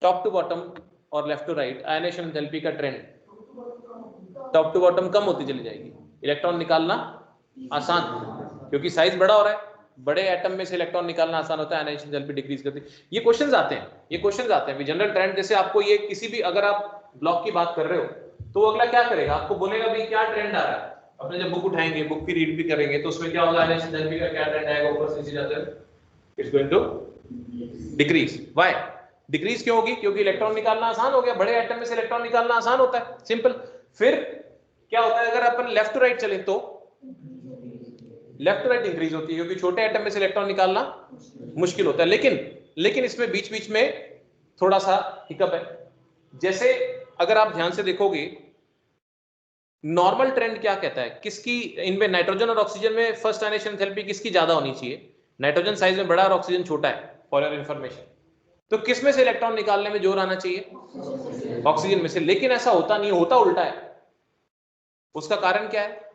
टॉप टू बॉटम और left to right ionization enthalpy का ट्रेंड। टॉप टू बॉटम कम होती चली जाएगी, इलेक्ट्रॉन निकालना आसान क्योंकि साइज बड़ा हो रहा है, बड़े एटम में से इलेक्ट्रॉन निकालना आसान होता है, आयनेशन एंथैल्पी डिक्रीज करती है। ये क्वेश्चंस आते हैं, ये क्वेश्चंस आते हैं जनरल ट्रेंड। जैसे आपको ये किसी भी, अगर आप ब्लॉक की बात कर रहे हो तो वो अगला क्या करेगा, आपको बोलेगा भाई क्या ट्रेंड आ रहा है। अपने जब बुक उठाएंगे, बुक की रीड भी करेंगे, तो उसमें क्या होगा, आयनेशन एंथैल्पी का क्या ट्रेंड आएगा, ऊपर से नीचे जाते हैं, it's going to decrease. Why decrease क्यों होगी? क्योंकि इलेक्ट्रॉन निकालना आसान हो गया, बड़े एटम में से इलेक्ट्रॉन निकालना आसान होता है, सिंपल। फिर क्या होता है, अगर अपन लेफ्ट टू राइट चले तो लेफ्ट टू राइट इंक्रीज होती है, क्योंकि छोटे एटम में से इलेक्ट्रॉन निकालना मुश्किल होता है। लेकिन इसमें बीच बीच में थोड़ा सा हिकअप है। जैसे अगर आप ध्यान से देखोगे, नॉर्मल ट्रेंड क्या कहता है, किसकी इनमें नाइट्रोजन और ऑक्सीजन में फर्स्ट आयनेशन एंथैल्पी किसकी ज्यादा होनी चाहिए? नाइट्रोजन साइज में बड़ा और ऑक्सीजन छोटा है, फॉर योर इंफॉर्मेशन। तो किस में से इलेक्ट्रॉन निकालने में जोर आना चाहिए? ऑक्सीजन में से। लेकिन ऐसा होता नहीं, होता उल्टा है। उसका कारण क्या है?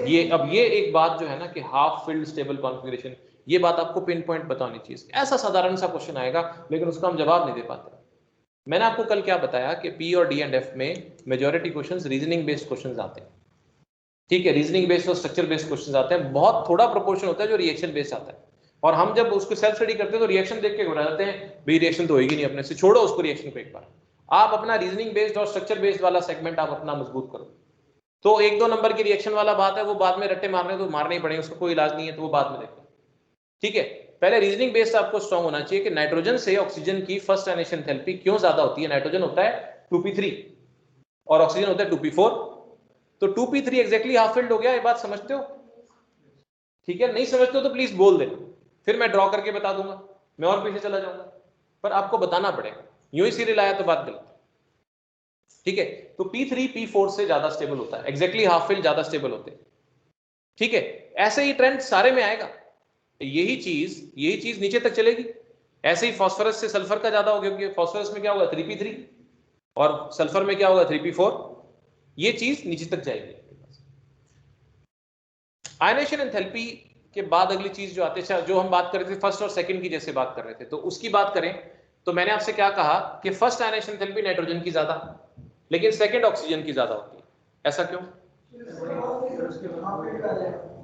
ये एक बात जो है ना कि हाफ फिल्ड स्टेबल कॉन्फ़िगरेशन, ये बात आपको पिन पॉइंट बतानी चाहिए। ऐसा साधारण सा क्वेश्चन आएगा लेकिन उसका हम जवाब नहीं दे पाते। मैंने आपको कल क्या बताया कि पी और डी एंड एफ में majority questions reasoning based questions आते हैं, ठीक है, रीजनिंग बेस्ड और स्ट्रक्चर बेस्ड क्वेश्चंस आते हैं। बहुत थोड़ा प्रोपोर्शन होता है जो रिएक्शन बेस्ड आता है, और हम जब उसको सेल्फ स्टडी करते हैं तो रिएक्शन देख के घबरा जाते हैं, भाई रिएक्शन तो होगी नहीं अपने से, छोड़ो उसको रिएक्शन को। एक बार आप अपना रीजनिंग बेस्ड और स्ट्रक्चर बेस्ड वाला सेगमेंट आप अपना मजबूत करो, तो 1-2 नंबर की रिएक्शन वाला बात है, वो बाद में रट्टे मारने तो मारने ही पड़ेंगे, उसका कोई इलाज नहीं है, तो वो बाद में देखो, ठीक है। पहले रीजनिंग बेस्ड आपको स्ट्रांग होना चाहिए कि नाइट्रोजन से ऑक्सीजन की फर्स्ट आयनेशन एंथैल्पी क्यों ज्यादा होती है। नाइट्रोजन होता है 2p3 और ऑक्सीजन होता है 2p4, तो 2p3 एग्जैक्टली हाफ फिल्ड हो गया। ये बात समझते हो? ठीक है, नहीं समझते हो तो प्लीज बोल देना, फिर मैं ड्रॉ करके बता दूंगा, मैं और पीछे चला जाऊंगा, पर आपको बताना पड़ेगा। यूं ही सीरियल आया तो बात गलत, ठीक है। तो P3 P4 से ज्यादा स्टेबल होता है, एग्जैक्टली हाफ फिल्ड ज्यादा स्टेबल होते हैं, ठीक है। ऐसे ही ट्रेंड सारे में आएगा, यही चीज नीचे तक चलेगी। ऐसे ही फास्फोरस से सल्फर का ज्यादा हो गया, क्योंकि फास्फोरस में क्या होगा 3p3 और सल्फर में क्या होगा 3p4, ये चीज नीचे तक जाएगी। आयनेशन एंथैल्पी के बाद अगली चीज जो आती है, जो हम बात कर रहे थे फर्स्ट और सेकंड की, जैसे बात कर रहे थे, तो उसकी बात करें तो मैंने आपसे क्या कहा कि फर्स्ट आयनेशन एंथैल्पी नाइट्रोजन की ज्यादा, लेकिन सेकंड ऑक्सीजन की ज्यादा होती है। ऐसा क्यों?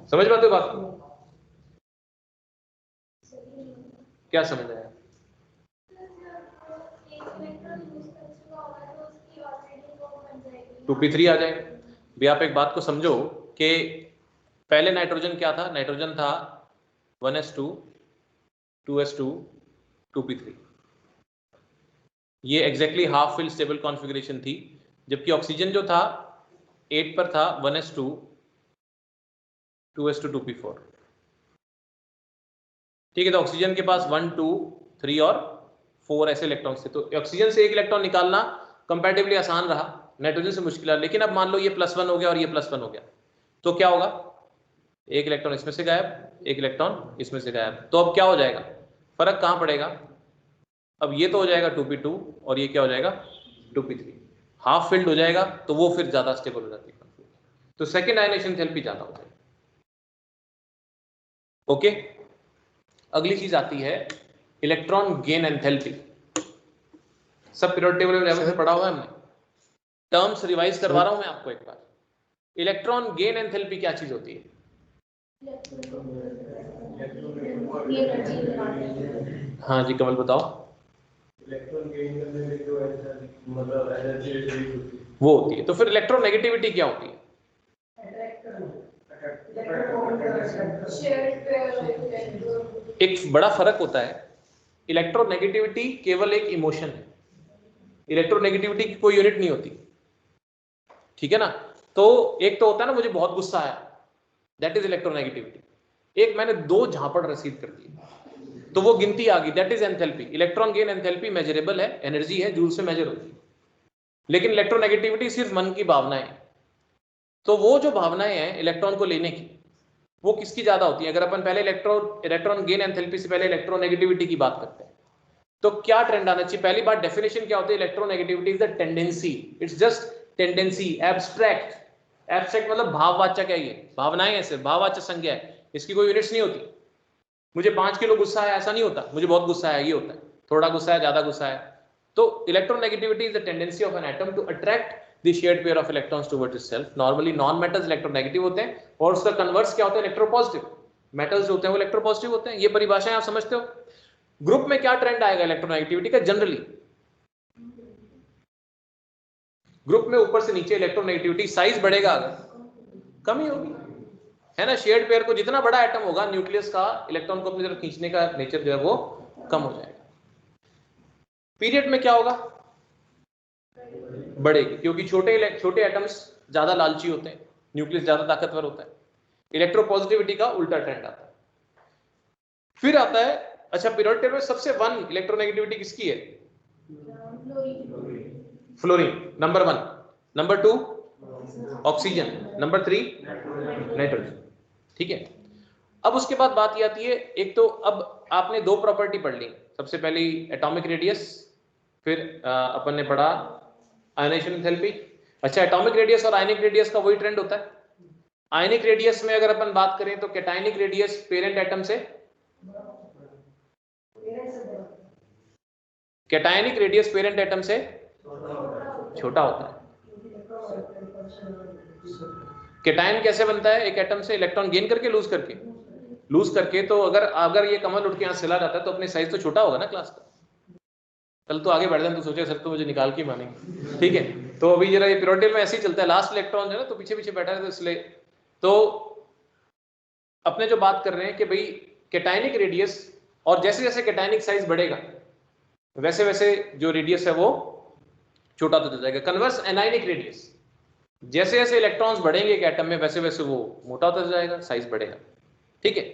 समझ पाते हो बात को? क्या समझ आया? 2p3 आ जाएगा। भी आप एक बात को समझो कि पहले नाइट्रोजन क्या था? नाइट्रोजन था 1s2 2s2 2p3, ये exactly half fill stable configuration थी। जबकि ऑक्सीजन जो था 8 पर था 1s2 2s2 2p4, ठीक है। तो ऑक्सीजन के पास 1 2 3 और 4 ऐसे इलेक्ट्रॉन्स थे, तो ऑक्सीजन से एक इलेक्ट्रॉन निकालना कंपैरेटिवली आसान रहा, नाइट्रोजन से मुश्किल है। लेकिन अब मान लो ये +1 हो गया और ये +1 हो गया, तो क्या होगा, एक इलेक्ट्रॉन इसमें से गायब, एक इलेक्ट्रॉन इसमें से गायब। तो अब क्या हो जाएगा, फर्क कहां पड़ेगा, अब ये तो हो जाएगा 2p2 और ये क्या हो जाएगा 2p3, हाफ फिल्ड हो जाएगा, तो वो फिर ज्यादा स्टेबल हो जाती है, तो सेकेंड आयनेशन एंथैल्पी ज्यादा हो जाएगी। ओके, अगली चीज आती है इलेक्ट्रॉन गेन एंथैल्पी। सब पीरियोडिक टेबल लेवल से पढ़ा हुआ है हमने, टर्म्स रिवाइज करवा रहा हूं मैं आपको एक बार। इलेक्ट्रॉन गेन एंथैल्पी क्या चीज होती है, हाँ जी कमल बताओ। इलेक्ट्रॉन गेन करने में जो मतलब एनर्जी रिलीज होती है वो होती है। तो फिर इलेक्ट्रोनेगेटिविटी क्या होती है, एक बड़ा फर्क होता है। इलेक्ट्रोनेगेटिविटी केवल एक इमोशन है, इलेक्ट्रोनेगेटिविटी की कोई यूनिट नहीं होती, ठीक है ना। तो एक तो होता है ना मुझे बहुत गुस्सा आया, दैट इज इलेक्ट्रोनेगेटिविटी। एक मैंने 2 झापड़ रसीद कर दी, तो वो गिनती आ गई, that is enthalpy. Electron gain enthalpy measurable है, एनर्जी है, जूल से मेजर होती है। लेकिन इलेक्ट्रोनेगेटिविटी सिर्फ मन की भावनाएं। तो वो जो भावनाएं हैं इलेक्ट्रॉन को लेने की, वो किसकी ज्यादा होती है। अगर अपन पहले इलेक्ट्रॉन गेन एंथैल्पी से पहले इलेक्ट्रोनेगेटिविटी की बात करते हैं, तो क्या ट्रेंड आना चाहिए। पहली बात, डेफिनेशन क्या होती है, electronegativity is the tendency, it's just tendency, abstract. Abstract मतलब भाववाचक है, ये भावनाएं है, सिर्फ भाववाचक संज्ञा है, इसकी कोई यूनिट्स नहीं होती। मुझे 5 किलो गुस्सा है ऐसा नहीं होता, मुझे बहुत गुस्सा है ये होता है, थोड़ा गुस्सा है, ज्यादा गुस्सा है। तो electronegativity is the tendency of an atom to attract the shared pair of electrons towards itself. Normally non metals electronegative होते हैं और उसका कन्वर्स क्या होता है, इलेक्ट्रोपॉजिटिव। मेटल्स होते हैं वो इलेक्ट्रोपॉजिटिव होते हैं। ये परिभाषाएं आप समझते हो। ग्रुप में क्या ट्रेंड आएगा इलेक्ट्रोनेगेटिविटी का, जनरली ग्रुप में ऊपर से नीचे इलेक्ट्रोनेगेटिविटी साइज बढ़ेगा, अगर कमी होगी, है ना। शेयर्ड पेयर को जितना बड़ा एटम होगा न्यूक्लियस का, इलेक्ट्रॉन को अपनी तरफ खींचने का नेचर जो है वो कम हो जाएगा। पीरियड में क्या होगा, बढ़ेगी, क्योंकि छोटे एटम्स ज्यादा लालची होते हैं, न्यूक्लियस ज्यादा ताकतवर होता है। इलेक्ट्रोपॉजिटिविटी का उल्टा ट्रेंड आता है। फिर आता है, अच्छा पीरियोडिक टेबल में सबसे 1 इलेक्ट्रोनेगेटिविटी किसकी है, fluorine number 1, number 2 oxygen, number 3 nitrogen, ठीक है। अब उसके बाद बात ये आती है, एक तो अब आपने 2 प्रॉपर्टी पढ़ ली, सबसे पहली एटॉमिक रेडियस, फिर अपन ने पढ़ा आयनेशन एंथैल्पी। अच्छा, एटॉमिक रेडियस और आयनिक रेडियस का वही ट्रेंड होता है। आयनिक रेडियस में अगर अपन बात करें तो कैटायनिक रेडियस पेरेंट एटम से, कैटायनिक रेडियस पेरेंट एटम से छोटा होता है। कैटायन कैसे बनता है, एक एटम से इलेक्ट्रॉन गेन करके लूज करके। तो अगर ये कमल उठ के यहां चला जाता है तो अपने साइज तो छोटा होगा ना क्लास का। कल तो आगे बढ़ जाए तो सोचे सर तो मुझे निकाल के मानेंगे, ठीक है। तो अभी जरा ये पीरियोडिक में ऐसे ही चलता है, लास्ट इलेक्ट्रॉन है ना तो पीछे पीछे बैठा है, तो इसलिए तो अपने जो बात कर रहे हैं कि भाई कैटायनिक रेडियस, और जैसे जैसे कैटायनिक साइज बढ़ेगा वैसे वैसे जो रेडियस है वो छोटा होता जाएगा। कन्वर्स एनायनिक रेडियस, जैसे जैसे इलेक्ट्रॉन्स बढ़ेंगे एक एटम में वैसे वैसे वो मोटा होता जाएगा, साइज बढ़ेगा, ठीक है।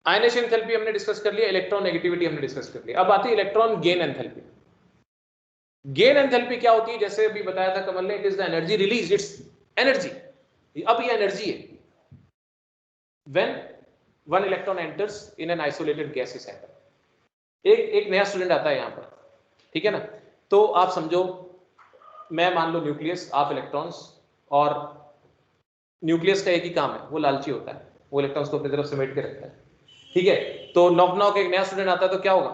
आयनेशन एंथैल्पी हमने डिस्कस कर लिया, इलेक्ट्रॉन नेगेटिविटी हमने डिस्कस कर लिया। अब आती है electron gain enthalpy. Gain enthalpy क्या होती है, जैसे अभी बताया था कमल ने, it is the energy release, it's energy. अब ये एनर्जी है when 1 electron enters in an isolated gaseous atom. एक नया स्टूडेंट आता है यहां पर, ठीक है ना। तो आप समझो, मैं मान लो न्यूक्लियस, आप इलेक्ट्रॉन्स, और न्यूक्लियस का एक ही काम है, वो लालची होता है, वो इलेक्ट्रॉन्स को अपनी तरफ समेट के रखता है, ठीक है। तो नॉक एक नया स्टूडेंट आता है तो क्या होगा,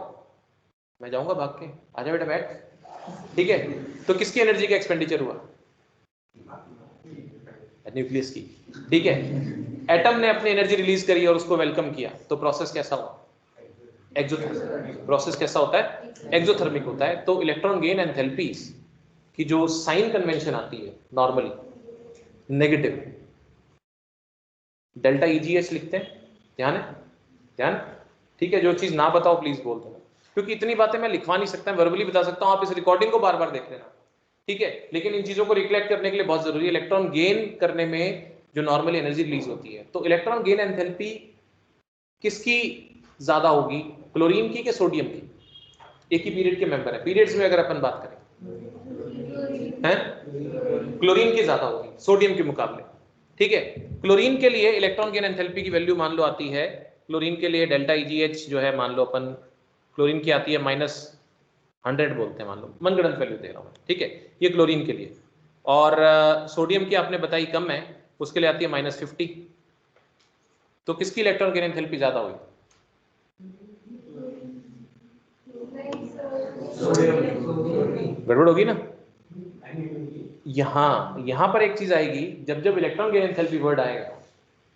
मैं जाऊंगा भाग के, आजा बेटा बैठ, ठीक है। तो किसकी एनर्जी का एक्सपेंडिचर हुआ, न्यूक्लियस की, ठीक है। एटम ने अपनी एनर्जी रिलीज करी और उसको वेलकम किया, तो प्रोसेस कैसा हुआ, एक्सोथर्मिक। प्रोसेस कैसा होता है, एक्सोथर्मिक होता है। तो इलेक्ट्रॉन गेन एंथैल्पीज की जो साइन कन्वेंशन आती है नॉर्मली नेगेटिव, डेल्टा EGH लिखते हैं, ध्यान, ठीक है। जो चीज ना बताओ प्लीज बोल दो, क्योंकि इतनी बातें मैं लिखवा नहीं सकता, वर्बली बता सकता हूं, आप इस रिकॉर्डिंग को बार बार देख लेना, ठीक है। लेकिन इन चीजों को रिकलेक्ट करने के लिए बहुत जरूरी है, इलेक्ट्रॉन गेन करने में जो नॉर्मली एनर्जी रिलीज होती है। तो इलेक्ट्रॉन गेन एंथैल्पी किसकी ज्यादा होगी, क्लोरीन की कि सोडियम की, एक ही पीरियड के मेंबर है। पीरियड्स में अगर अपन बात करें है, क्लोरीन की ज्यादा होगी सोडियम के मुकाबले। ठीक है, क्लोरीन के लिए इलेक्ट्रॉन गेन एंथैल्पी की वैल्यू मान लो आती है, क्लोरीन के लिए डेल्टा EgH जो है मान लो अपन क्लोरीन की आती है -100 बोलते हैं, मान लो मनगढ़ंत वैल्यू दे रहा हूं, ठीक है, ये क्लोरीन के लिए। और सोडियम की आपने बताई कम है, उसके लिए आती है -50। तो किसकी इलेक्ट्रॉन गेन एंथैल्पी ज्यादा हुई? गड़बड़ होगी ना। यहाँ पर एक चीज आएगी, जब जब इलेक्ट्रॉन गेन एंथैल्पी वर्ड आएगा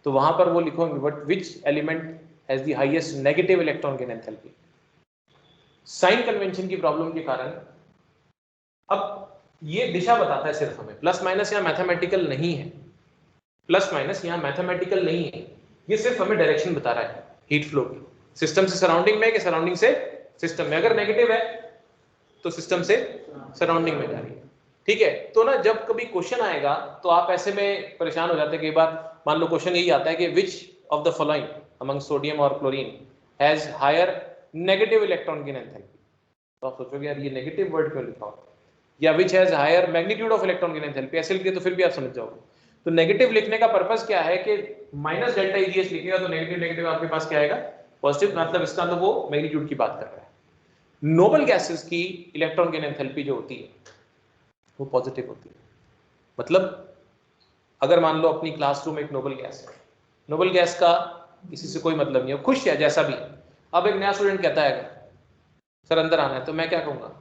तो वहां पर वो लिखोगे but which element has the highest negative electron gain enthalpy. Sign convention की प्रॉब्लम के कारण अब ये दिशा बताता है सिर्फ हमें, प्लस माइनस यहाँ मैथमेटिकल नहीं है, प्लस माइनस यहाँ मैथमेटिकल नहीं है, ये सिर्फ हमें डायरेक्शन बता रहा है हीट फ्लो की, सिस्टम से सराउंडिंग में कि सराउंडिंग से सिस्टम में। अगर नेगेटिव है तो सिस्टम से सराउंडिंग में जा रही है। ठीक है, तो ना जब कभी क्वेश्चन आएगा तो आप ऐसे में परेशान हो जाते हैं कई बार। मान लो क्वेश्चन यही आता है कि which of the following among sodium और chlorine has higher negative electron gain enthalpy, तो आप सोचोगे यार ये नेगेटिव वर्ड क्यों लिखा हो, या which has higher magnitude of electron gain enthalpy, ऐसे लिखे तो फिर भी आप समझ जाओगे। तो नेगेटिव लिखने का पर्पस क्या है कि माइनस डेल्टा EgH लिखेगा तो नेगेटिव नेगेटिव आपके पास क्या आएगा, पॉजिटिव, मतलब इसका मतलब वो मैग्नीट्यूड की बात कर रहा है। नोबल गैसेस की इलेक्ट्रॉन गेन एंथैल्पी जो होती है वो पॉजिटिव होती है। मतलब अगर मान लो अपनी क्लासरूम एक नोबल गैस है, नोबल गैस का किसी से कोई मतलब नहीं है, खुश है जैसा भी है। अब एक नया स्टूडेंट कहता है सर अंदर आना है, तो मैं क्या कहूंगा,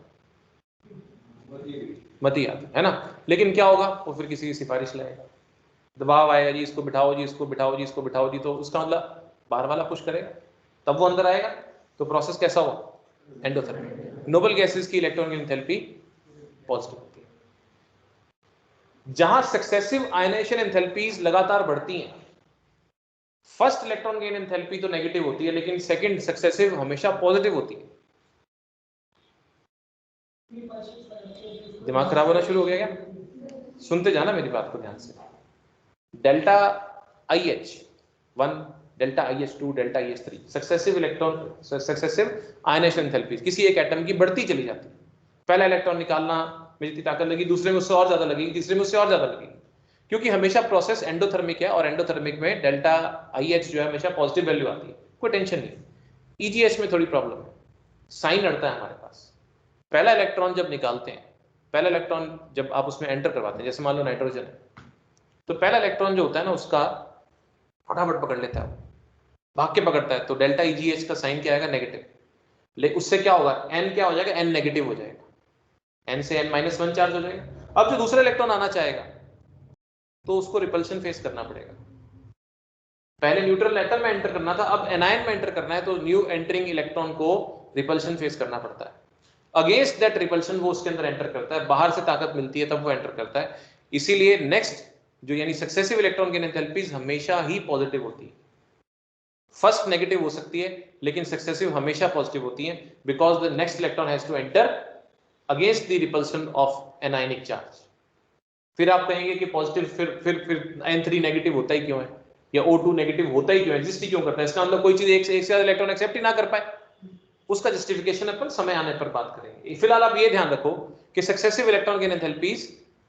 मत ही आता है ना। लेकिन क्या होगा, वो फिर किसी की सिफारिश लाएगा, दबाव आएगा जी इसको बिठाओ जी, इसको बिठाओ जी, इसको बिठाओ जी, तो उसका मतलब बाहर वाला पुश करेगा तब वो अंदर आएगा। तो प्रोसेस कैसा हुआ, एंडोथर्मिक। नोबल गैसेस की इलेक्ट्रॉन गेन एंथैल्पी पॉजिटिव होती है। जहां सक्सेसिव आयनाइजेशन एंथैल्पीज लगातार बढ़ती हैं, फर्स्ट इलेक्ट्रॉन गेन एंथैल्पी तो नेगेटिव होती है लेकिन सेकंड सक्सेसिव हमेशा पॉजिटिव होती है। दिमाग खराब होना शुरू हो गया क्या? सुनते जाना मेरी बात को ध्यान से। Delta IH1, delta IH2, delta IH3 successive electron, successive ionization enthalpies किसी एक एटम की बढ़ती चली जाती है। पहला इलेक्ट्रॉन निकालना में जितनी ताकत लगी, दूसरे में उससे और ज्यादा लगेगी, तीसरे में उससे और ज्यादा लगेगी, क्योंकि हमेशा प्रोसेस एंडोथर्मिक है और एंडोथर्मिक में डेल्टा IH जो है हमेशा पॉजिटिव वैल्यू आती है, कोई टेंशन नहीं। EgH में थोड़ी प्रॉब्लम है, साइन अड़ता है हमारे पास। पहला इलेक्ट्रॉन जब निकालते हैं, पहला इलेक्ट्रॉन जब आप उसमें एंटर करवाते हैं, जैसे मान लो नाइट्रोजन है, तो पहला इलेक्ट्रॉन जो होता है ना उसका फटाफट पकड़ लेता है, भाग के पकड़ता है, तो डेल्टा EgH का साइन क्या आएगा, नेगेटिव। लेकिन उससे क्या होगा, N क्या हो जाएगा, N नेगेटिव हो जाएगा, N से N-1 चार्ज हो जाएगा। अब जो दूसरा इलेक्ट्रॉन आना चाहेगा तो उसको रिपल्शन फेस करना पड़ेगा। पहले न्यूट्रल एटम में एंटर करना था, अब एनायन में एंटर करना है, तो न्यू एंटरिंग इलेक्ट्रॉन को रिपल्शन फेस करना पड़ता है। अगेंस्ट दैट रिपल्शन वो उसके अंदर एंटर करता है, बाहर से ताकत मिलती है तब वो एंटर करता है। इसीलिए नेक्स्ट जो यानी सक्सेसिव इलेक्ट्रॉन गेन एंथैल्पीज हमेशा ही पॉजिटिव होती है। फर्स्ट नेगेटिव हो सकती है लेकिन सक्सेसिव हमेशा पॉजिटिव होती है, because the next electron has to enter against the repulsion of anionic charge. फिर आप कहेंगे कि पॉजिटिव फिर N3 नेगेटिव होता ही क्यों है, या O2 नेगेटिव होता ही क्यों है, एग्जिस्ट ही क्यों करता है? इसका मतलब कोई चीज एक से ज्यादा इलेक्ट्रॉन एक्सेप्ट ही ना कर पाए, उसका जस्टिफिकेशन अपन समय आने पर बात करेंगे। फिलहाल आप ये ध्यान रखो कि सक्सेसिव इलेक्ट्रॉन गेन एंथैल्पीज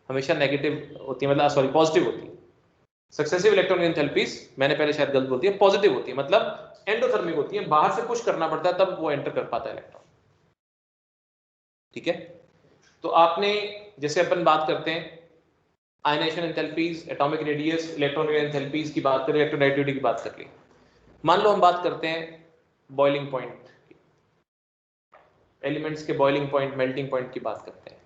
हमेशा नेगेटिव होती है, मतलब सॉरी पॉजिटिव होती है। सक्सेसिव इलेक्ट्रॉन गेन एंथैल्पीज, मैंने पहले शायद गलत बोल दिया, पॉजिटिव होती है, मतलब एंडोथर्मिक होती है, बाहर से पुश करना पड़ता है तब वो एंटर कर पाता है इलेक्ट्रॉन। ठीक है, तो आपने जैसे अपन बात करते हैं ionization enthalpies, atomic radius, electron gain enthalpies की बात करें, इलेक्ट्रोनेगेटिविटी की बात कर ली। मान लो हम बात करते हैं बॉइलिंग पॉइंट, एलिमेंट्स के बॉइलिंग पॉइंट, मेल्टिंग पॉइंट की बात करते हैं,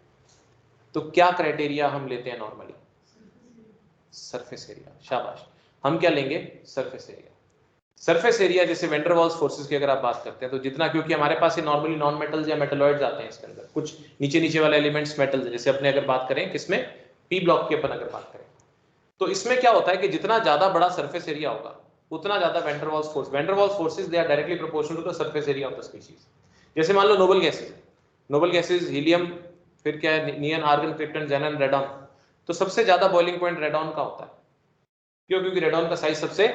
तो क्या क्राइटेरिया हम लेते हैं नॉर्मली? Surface area. शाबाश, हम क्या लेंगे? Surface area. सरफेस एरिया जैसे वैन डर वाल्स फोर्सेस की अगर आप बात करते हैं तो जितना, क्योंकि हमारे पास ये नॉर्मली नॉन मेटल्स या मेटलॉइड्स आते हैं इसके अंदर, कुछ नीचे नीचे वाले एलिमेंट्स मेटल्स हैं, जैसे अपने अगर बात करें किसमें, पी ब्लॉक की अपन अगर बात करें, तो इसमें क्या होता है कि जितना ज्यादा बड़ा सरफेस एरिया होगा उतना ज्यादा van der Waals force, van der Waals forces they are directly proportional to the surface area of the species. जैसे मान लो noble gases, noble gases helium, फिर क्या है, neon, argon, krypton, xenon, radon, तो सबसे ज्यादा बॉइलिंग पॉइंट रेडॉन का होता है। क्यों? क्योंकि रेडॉन का साइज सबसे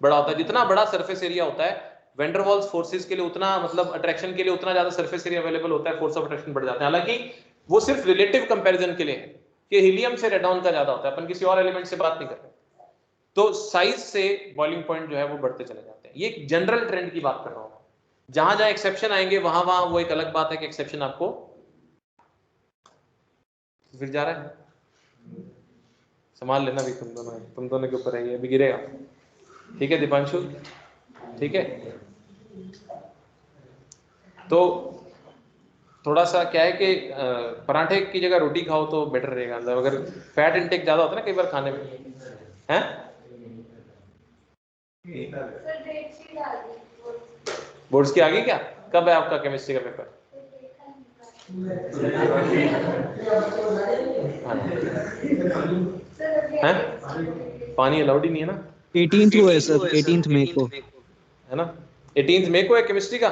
बड़ा होता है। जितना बड़ा सरफेस एरिया होता है वैन डर वाल्स फोर्सेस के लिए उतना, मतलब अट्रैक्शन के लिए उतना ज्यादा सरफेस एरिया अवेलेबल होता है, फोर्स ऑफ अट्रैक्शन बढ़ जाता है। हालांकि वो सिर्फ रिलेटिव कंपैरिजन के लिए है, कि हीलियम से रेडॉन का ज्यादा होता है, अपन किसी और एलिमेंट से बात नहीं कर रहे। तो साइज से बॉइलिंग पॉइंट जो है वो बढ़ते चले जाते हैं। ये एक जनरल ट्रेंड की बात कर रहा हूं। जहां जहां एक्सेप्शन आएंगे वहां वहां वो एक अलग बात है कि एक्सेप्शन आपको फिर जा रहा है, संभाल लेना भी तुम दोनों के ऊपर है, ये भी गिरेगा। ठीक है दीपांशु, ठीक है। तो थोड़ा सा क्या है कि पराठे की जगह रोटी खाओ तो बेटर रहेगा। मतलब अगर फैट इंटेक ज्यादा होता है ना कई बार खाने में, हैं? बोर्ड्स की आगे क्या, कब है आपका केमिस्ट्री का पेपर? हैं? पानी अलाउड ही नहीं है ना। 18th को है सर, 18th मई को है ना, 18 मई को है केमिस्ट्री का।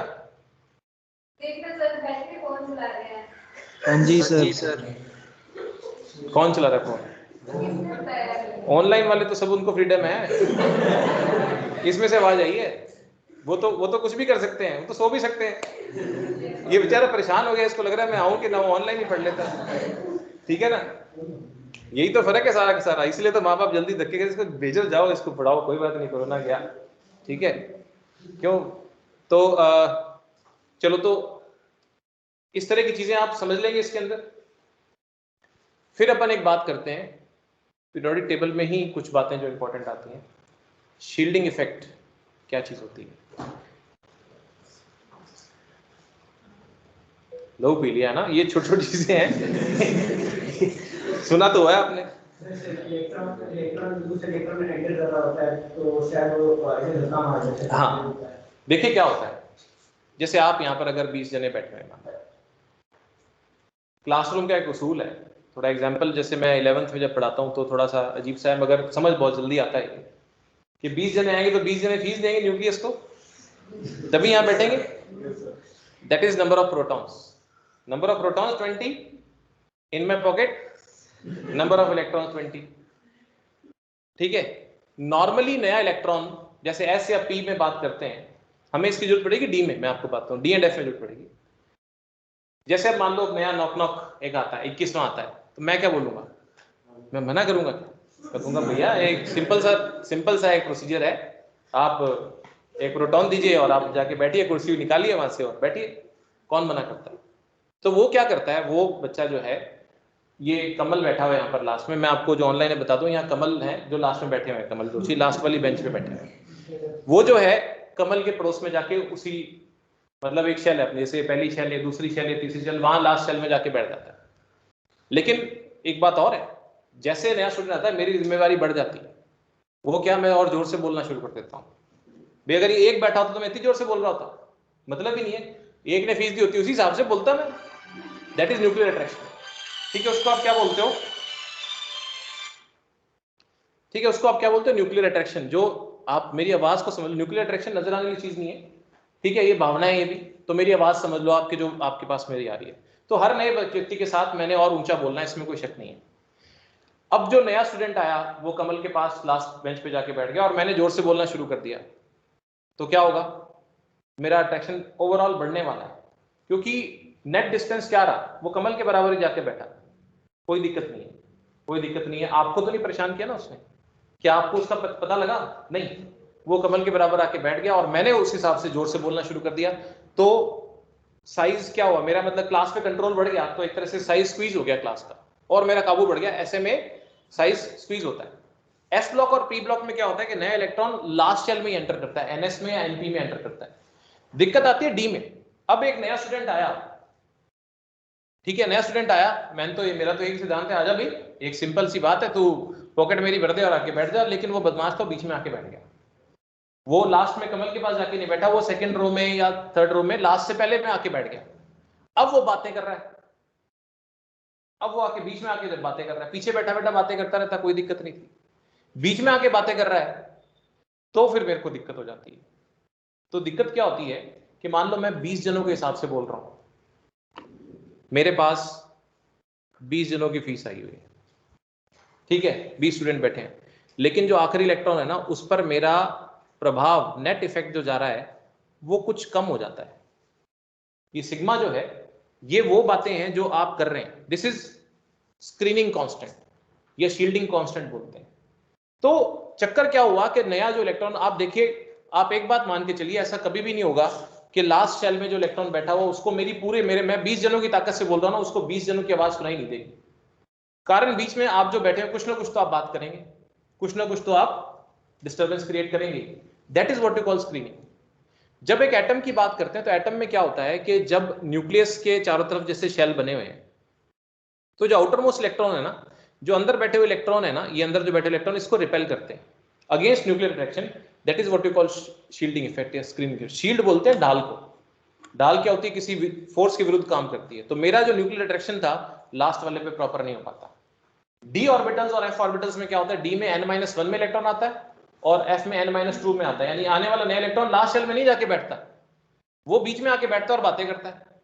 हाँ जी सर। कौन चला रहा है फोन? ऑनलाइन वाले तो सब, उनको फ्रीडम है, इसमें से आवाज आई है। वो तो कुछ भी कर सकते हैं, वो तो सो भी सकते हैं। ये बेचारा परेशान हो गया, इसको लग रहा है मैं आऊं कि ना, ऑनलाइन ही पढ़ लेता। ठीक है ना, यही तो फर्क है सारा का सारा। इसलिए तो माँ बाप जल्दी धक्के, इसको भेजो, जाओ इसको पढ़ाओ, कोई बात नहीं, कोरोना गया। ठीक है, क्यों? तो चलो, तो इस तरह की चीजें आप समझ लेंगे इसके अंदर। फिर अपन एक बात करते हैं, पीरियोडिक टेबल में ही कुछ बातें जो इंपॉर्टेंट आती हैं। शील्डिंग इफेक्ट क्या चीज होती है? लो पी लिया ना, ये छोटी छोटी चीजें हैं। सुना तो है आपने। हाँ, देखिए क्या होता है। जैसे आप यहाँ पर अगर 20 जने बैठे हैं, क्लासरूम का एक उसूल है। थोड़ा एग्जाम्पल, जैसे मैं 11th में जब पढ़ाता हूँ तो थोड़ा सा अजीब सा है, मगर समझ बहुत जल्दी आता है कि 20 जने आएंगे तो 20 जने फीस देंगे न्यूक्लियस को, तभी यहाँ बैठेंगे। That is number of protons. Number of protons 20 in my pocket, number of electrons 20। ठीक है, नॉर्मली नया इलेक्ट्रॉन जैसे एस या पी में बात करते हैं, हमें इसकी जरूरत पड़ेगी डी में। मैं आपको बात करूं, डी एंड एफ में जरूरत पड़ेगी। जैसे अब मान लो नया नॉक नॉक एक आता है, 21वां आता है, तो मैं क्या बोलूंगा? मैं मना करूंगा क्या? मैं कहूंगा भैया एक सिंपल सा एक प्रोसीजर है, आप एक प्रोटॉन दीजिए और आप जाके बैठिए, कुर्सी निकालिए वहां से और बैठिए। कौन मना करता है? तो वो क्या करता है, वो बच्चा जो है, ये कमल बैठा हुआ है यहाँ पर लास्ट में, मैं आपको जो ऑनलाइन है बता दूं, यहाँ कमल है जो लास्ट में बैठे हुए हैं, कमल जोशी लास्ट वाली बेंच पे बैठे हुए हैं। वो जो है कमल के पड़ोस में जाके उसी, मतलब एक शेल है अपनी, जैसे पहली शेल है, दूसरी शेल है, तीसरी शेल, वहां लास्ट शेल में जाके बैठ जाता है। लेकिन एक बात और है, जैसे नया स्टूडेंट आता है मेरी जिम्मेवारी बढ़ जाती है। वो क्या, मैं और जोर से बोलना शुरू कर देता हूँ। भाई अगर ये एक बैठा होता तो मैं इतनी जोर से बोल रहा होता, मतलब ही नहीं है। एक ने फीस दी होती, उसी हिसाब से बोलता मैं। That is nuclear attraction. ठीक है, उसको आप क्या बोलते हो? ठीक है, उसको आप क्या बोलते हो? Nuclear attraction. जो आप मेरी आवाज को समझ लो, न्यूक्लियर अट्रैक्शन नजर आने वाली चीज नहीं है। ठीक है, ये भावना है ये भी। तो मेरी आवाज समझ लो आपके, जो आपके पास मेरी आ रही है। तो हर नए व्यक्ति के साथ मैंने और ऊंचा बोलना है, इसमें कोई शक नहीं है। अब जो नया स्टूडेंट आया वो कमल के पास लास्ट बेंच पे जाके बैठ गया और मैंने जोर से बोलना शुरू कर दिया, तो क्या होगा? मेरा अट्रैक्शन ओवरऑल बढ़ने वाला है, क्योंकि नेट डिस्टेंस क्या रहा, वो कमल के बराबर ही जाके बैठा। कोई दिक्कत नहीं है, कोई दिक्कत नहीं है। आपको तो नहीं परेशान किया ना उसने? क्या आपको उसका पता लगा? नहीं, वो कमल के बराबर आके बैठ गया और मैंने उस हिसाब से जोर से बोलना शुरू कर दिया। तो साइज क्या हुआ मेरा, मतलब क्लास पे कंट्रोल बढ़ गया। तो एक तरह से साइज स्क्वीज हो गया क्लास का, और मेरा काबू बढ़ गया। ऐसे में साइज स्क्वीज होता है। एस ब्लॉक और पी ब्लॉक में क्या होता है कि नया इलेक्ट्रॉन लास्ट शेल में ही एंटर करता है, एनएस में या एनपी में एंटर करता है। दिक्कत आती है डी में। अब एक नया स्टूडेंट आया, ठीक है, नया स्टूडेंट आया, मैंने तो ये, मेरा तो एक सिद्धांत है, आजा भाई, एक सिंपल सी बात है, तू पॉकेट मेरी भर दे और आके बैठ जा। लेकिन वो बदमाश तो बीच में आके बैठ गया। वो लास्ट में कमल के पास जाके नहीं बैठा, वो सेकंड रो में या थर्ड रो में लास्ट से पहले में आके बैठ गया। अब वो बातें कर रहा है, अब वो आके बीच में आके बातें कर रहा है। पीछे बैठा बैठा बातें करता रहता, कोई दिक्कत नहीं थी। बीच में आके बातें कर रहा है, तो फिर मेरे को दिक्कत हो जाती है। तो दिक्कत क्या होती है कि मान लो मैं 20 जनों के हिसाब से बोल रहा हूं, मेरे पास 20 जनों की फीस आई हुई है, ठीक है, 20 स्टूडेंट बैठे हैं, लेकिन जो आखिरी इलेक्ट्रॉन है ना, उस पर मेरा प्रभाव, नेट इफेक्ट जो जा रहा है, वो कुछ कम हो जाता है। ये सिग्मा जो है, ये वो बातें हैं जो आप कर रहे हैं। दिस इज स्क्रीनिंग कांस्टेंट या शील्डिंग कांस्टेंट बोलते हैं। तो चक्कर क्या हुआ कि नया जो इलेक्ट्रॉन, आप देखिए, आप एक बात मान के चलिए, ऐसा कभी भी नहीं होगा कि लास्ट शेल में जो इलेक्ट्रॉन बैठा हुआ उसको मैं 20 जनों की ताकत से बोल रहा हूं ना, उसको 20 जनों की आवाज सुनाई नहीं देगी। कारण बीच में आप जो बैठे हो कुछ ना कुछ तो आप बात करेंगे, कुछ ना कुछ तो आप डिस्टर्बेंस क्रिएट करेंगे। That is what you call screening. जब एक एटम की बात करते हैं तो एटम में क्या होता है कि जब न्यूक्लियस के चारों तरफ जैसे शेल बने हुए हैं, तो जो आउटर मोस्ट इलेक्ट्रॉन है ना, जो अंदर बैठे हुए इलेक्ट्रॉन है ना, ये अंदर जो बैठे इलेक्ट्रॉन इसको रिपेल करते हैं against nuclear attraction. That is what you call shielding effect या स्क्रीनिंग। शील्ड बोलते हैं ढाल को। ढाल क्या होती है? किसी फोर्स के विरुद्ध काम करती है। तो मेरा जो न्यूक्लियर अट्रैक्शन था लास्ट वाले पे प्रॉपर नहीं हो पाता। डी ऑर्बिटल्स और एफ ऑर्बिटल्स में क्या होता है? डी में n-1 में इलेक्ट्रॉन आता है और एफ में n-2 में आता है। यानी आने वाला नया इलेक्ट्रॉन लास्ट शेल में नहीं जाके बैठता, वो बीच में आके बैठता है और बातें करता है।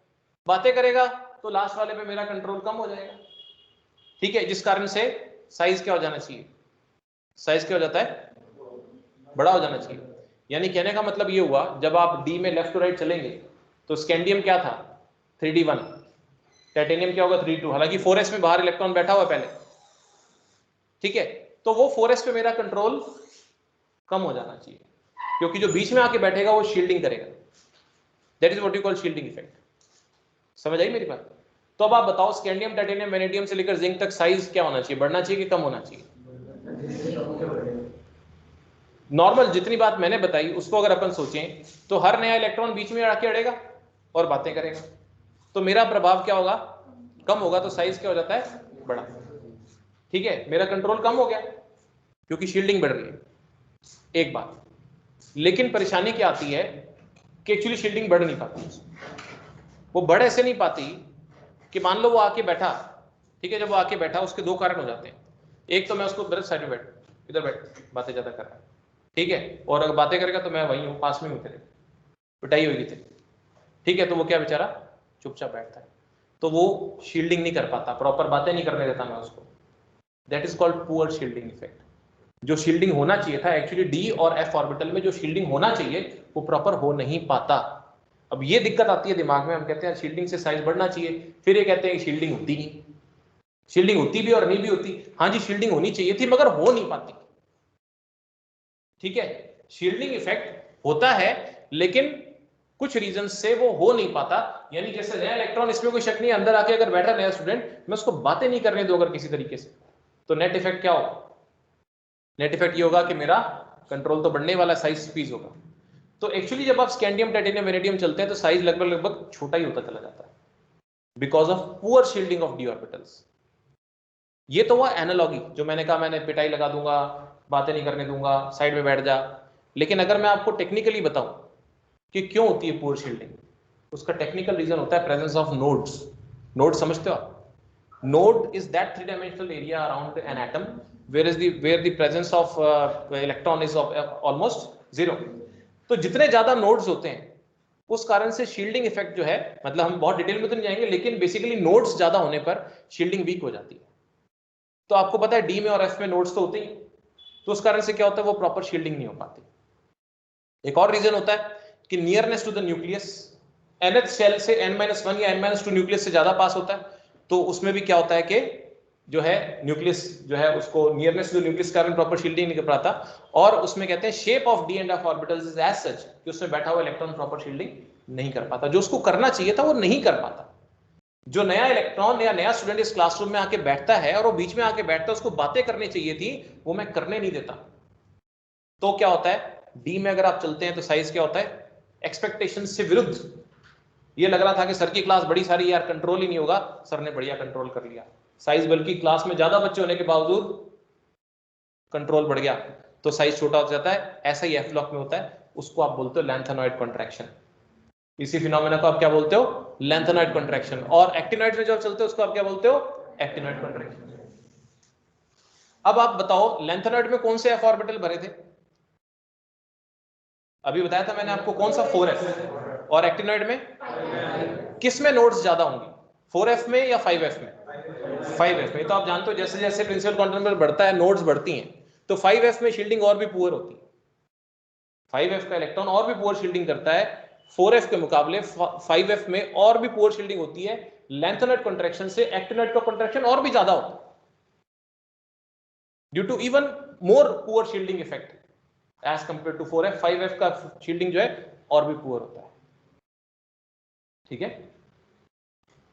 बातें करेगा तो लास्ट वाले पे मेरा कंट्रोल कम हो जाएगा, ठीक है, जिस कारण से साइज क्या हो जाना चाहिए? साइज क्या हो जाता है? बड़ा हो जाना चाहिए। यानी कहने का मतलब ये हुआ, जब आप डी में लेफ्ट टू राइट चलेंगे तो स्कैंडियम क्या था? 3d1, टाइटेनियम क्या होगा? 3d2। हालांकि 4s में बाहर इलेक्ट्रॉन बैठा हुआ है पहले, ठीक है, तो वो 4s पे मेरा कंट्रोल कम हो जाना चाहिए, क्योंकि जो बीच में आके बैठेगा वो शील्डिंग करेगा। That is what you call shielding effect. समझ आई मेरी बात? तो अब आप बताओ, स्कैंडियम, टाइटेनियम, वैनेडियम से लेकर जिंक तक साइज क्या होना चाहिए? बढ़ना चाहिए कि कम होना चाहिए? नॉर्मल जितनी बात मैंने बताई उसको अगर अपन सोचें तो हर नया इलेक्ट्रॉन बीच में आके अड़ेगा और बातें करेगा, तो मेरा प्रभाव क्या होगा? कम होगा। तो साइज क्या हो जाता है? बड़ा, ठीक है, मेरा कंट्रोल कम हो गया क्योंकि शील्डिंग बढ़ रही है। एक बात, लेकिन परेशानी क्या आती है कि एक्चुअली शील्डिंग बढ़ नहीं पाती। वो बढ़ ऐसे नहीं पाती कि मान लो वो आके बैठा, ठीक है, जब वो आके बैठा उसके दो कारण हो जाते हैं। एक तो मैं उसको ब्रदर साइड में बैठ, इधर बैठ, बातें ज्यादा कर रहा है, ठीक है, और अगर बातें करेगा तो मैं वहीं हूँ, पास में हूँ तेरे, पिटाई होगी तेरी, ठीक है, तो वो क्या बेचारा चुपचाप बैठता है, तो वो शील्डिंग नहीं कर पाता, प्रॉपर बातें नहीं करने देता मैं उसको। That is called poor shielding effect. जो शील्डिंग होना चाहिए था एक्चुअली डी और एफ ऑर्बिटल में, जो शील्डिंग होना चाहिए वो प्रॉपर हो नहीं पाता। अब ये दिक्कत आती है दिमाग में, हम कहते हैं शील्डिंग से साइज बढ़ना चाहिए, फिर ये कहते हैं कि शील्डिंग होती नहीं। शील्डिंग होती भी और नहीं भी होती। हाँ जी, शील्डिंग होनी चाहिए थी मगर हो नहीं पाती, ठीक है, शील्डिंग इफेक्ट होता है लेकिन कुछ रीजन से वो हो नहीं पाता। यानी जैसे नया इलेक्ट्रॉन, इसमें कोई शक नहीं, अंदर आके अगर बैठा नया स्टूडेंट, मैं उसको बातें नहीं करने दूं अगर किसी तरीके से, तो नेट इफेक्ट क्या होगा? नेट इफेक्ट ये होगा कि मेरा कंट्रोल तो बढ़ने वाला, साइज स्क्वीज होगा। तो एक्चुअली जब आप स्कैंडियम, टाइटेनियम, वैनेडियम चलते हैं तो साइज लगभग छोटा ही होता चला जाता है because of poor shielding of D orbitals. ये तो हुआ एनालॉगी, जो मैंने कहा, मैंने पिटाई लगा दूंगा, बातें नहीं करने दूंगा, साइड में बैठ जा। लेकिन अगर मैं आपको टेक्निकली बताऊं कि क्यों होती है पुअर शील्डिंग, उसका टेक्निकल रीजन होता है प्रेजेंस ऑफ नोड्स। नोड समझते हो आप? Node is that three-dimensional area around an atom where the presence of electron is of almost zero. तो जितने ज्यादा नोड्स होते हैं उस कारण से शील्डिंग इफेक्ट जो है, मतलब हम बहुत डिटेल में तो नहीं जाएंगे, लेकिन बेसिकली नोड्स ज्यादा होने पर शील्डिंग वीक हो जाती है। तो आपको पता है डी में और एफ में नोड्स तो होते ही, तो उस कारण से क्या होता है, वो प्रॉपर शील्डिंग नहीं हो पाती। एक और रीजन होता है कि nearness to the nucleus, nth shell से n-1 या n-2 न्यूक्लियस से ज्यादा पास होता है, तो उसमें भी क्या होता है कि जो है न्यूक्लियस जो है उसको नियरनेस टू न्यूक्लियस कारण प्रॉपर शील्डिंग नहीं कर पाता। और उसमें कहते हैं shape of D and F orbitals is as such कि उसमें बैठा हुआ इलेक्ट्रॉन प्रॉपर शील्डिंग नहीं कर पाता, जो उसको करना चाहिए था वो नहीं कर पाता। जो नया इलेक्ट्रॉन या नया स्टूडेंट इस क्लासरूम में आके बैठता है और वो बीच में आके बैठता है, उसको बातें करनी चाहिए थी, वो मैं करने नहीं देता। तो क्या होता है, डी में अगर आप चलते हैं तो साइज क्या होता है, एक्सपेक्टेशन से विरुद्ध। ये लग रहा था कि सर की क्लास बड़ी सारी यार, कंट्रोल ही नहीं होगा, सर ने बढ़िया कंट्रोल कर लिया साइज, बल्कि क्लास में ज्यादा बच्चे होने के बावजूद कंट्रोल बढ़ गया, तो साइज छोटा हो जाता है। ऐसा ही एफ ब्लॉक में होता है, उसको आप बोलते हो लैंथेनॉइड कॉन्ट्रैक्शन। इसी फिनोमेना को आप क्या बोलते हो, लैंथेनॉइड कॉन्ट्रैक्शन। और एक्टिनॉइड में जो आप चलते हो उसको आप क्या बोलते हो, एक्टिनॉइड कॉन्ट्रैक्शन। अब आप बताओ लैंथेनॉइड में कौन से एफ ऑर्बिटल भरे थे? अभी बताया था मैंने आपको, कौन सा, 4f। और एक्टिनॉइड में किस में नोड्स ज्यादा होंगी, 4f में या 5f में? 5f में। तो आप जानते हो जैसे जैसे प्रिंसिपल क्वांटम नंबर बढ़ता है नोड्स बढ़ती हैं, तो 5f में शील्डिंग और भी पुअर होती है। 5f का इलेक्ट्रॉन और भी पुअर शील्डिंग करता है 4f के मुकाबले। 5f में और भी पुअर शील्डिंग होती है लैंथेनॉइड कॉन्ट्रैक्शन से एक्टिनॉइड का कॉन्ट्रैक्शन और भी ज्यादा होता है due to even more poor shielding effect as compare to 4F 5F का शील्डिंग जो है और भी पुअर होता है। ठीक है,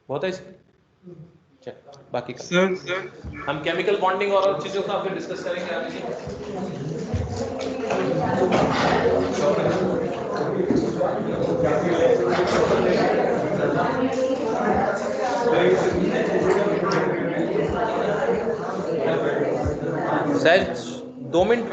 बहुत है इसमें। चल बाकी का सर हम केमिकल बॉन्डिंग और चीजों का फिर डिस्कस करेंगे आगे। सहज 2 मिनट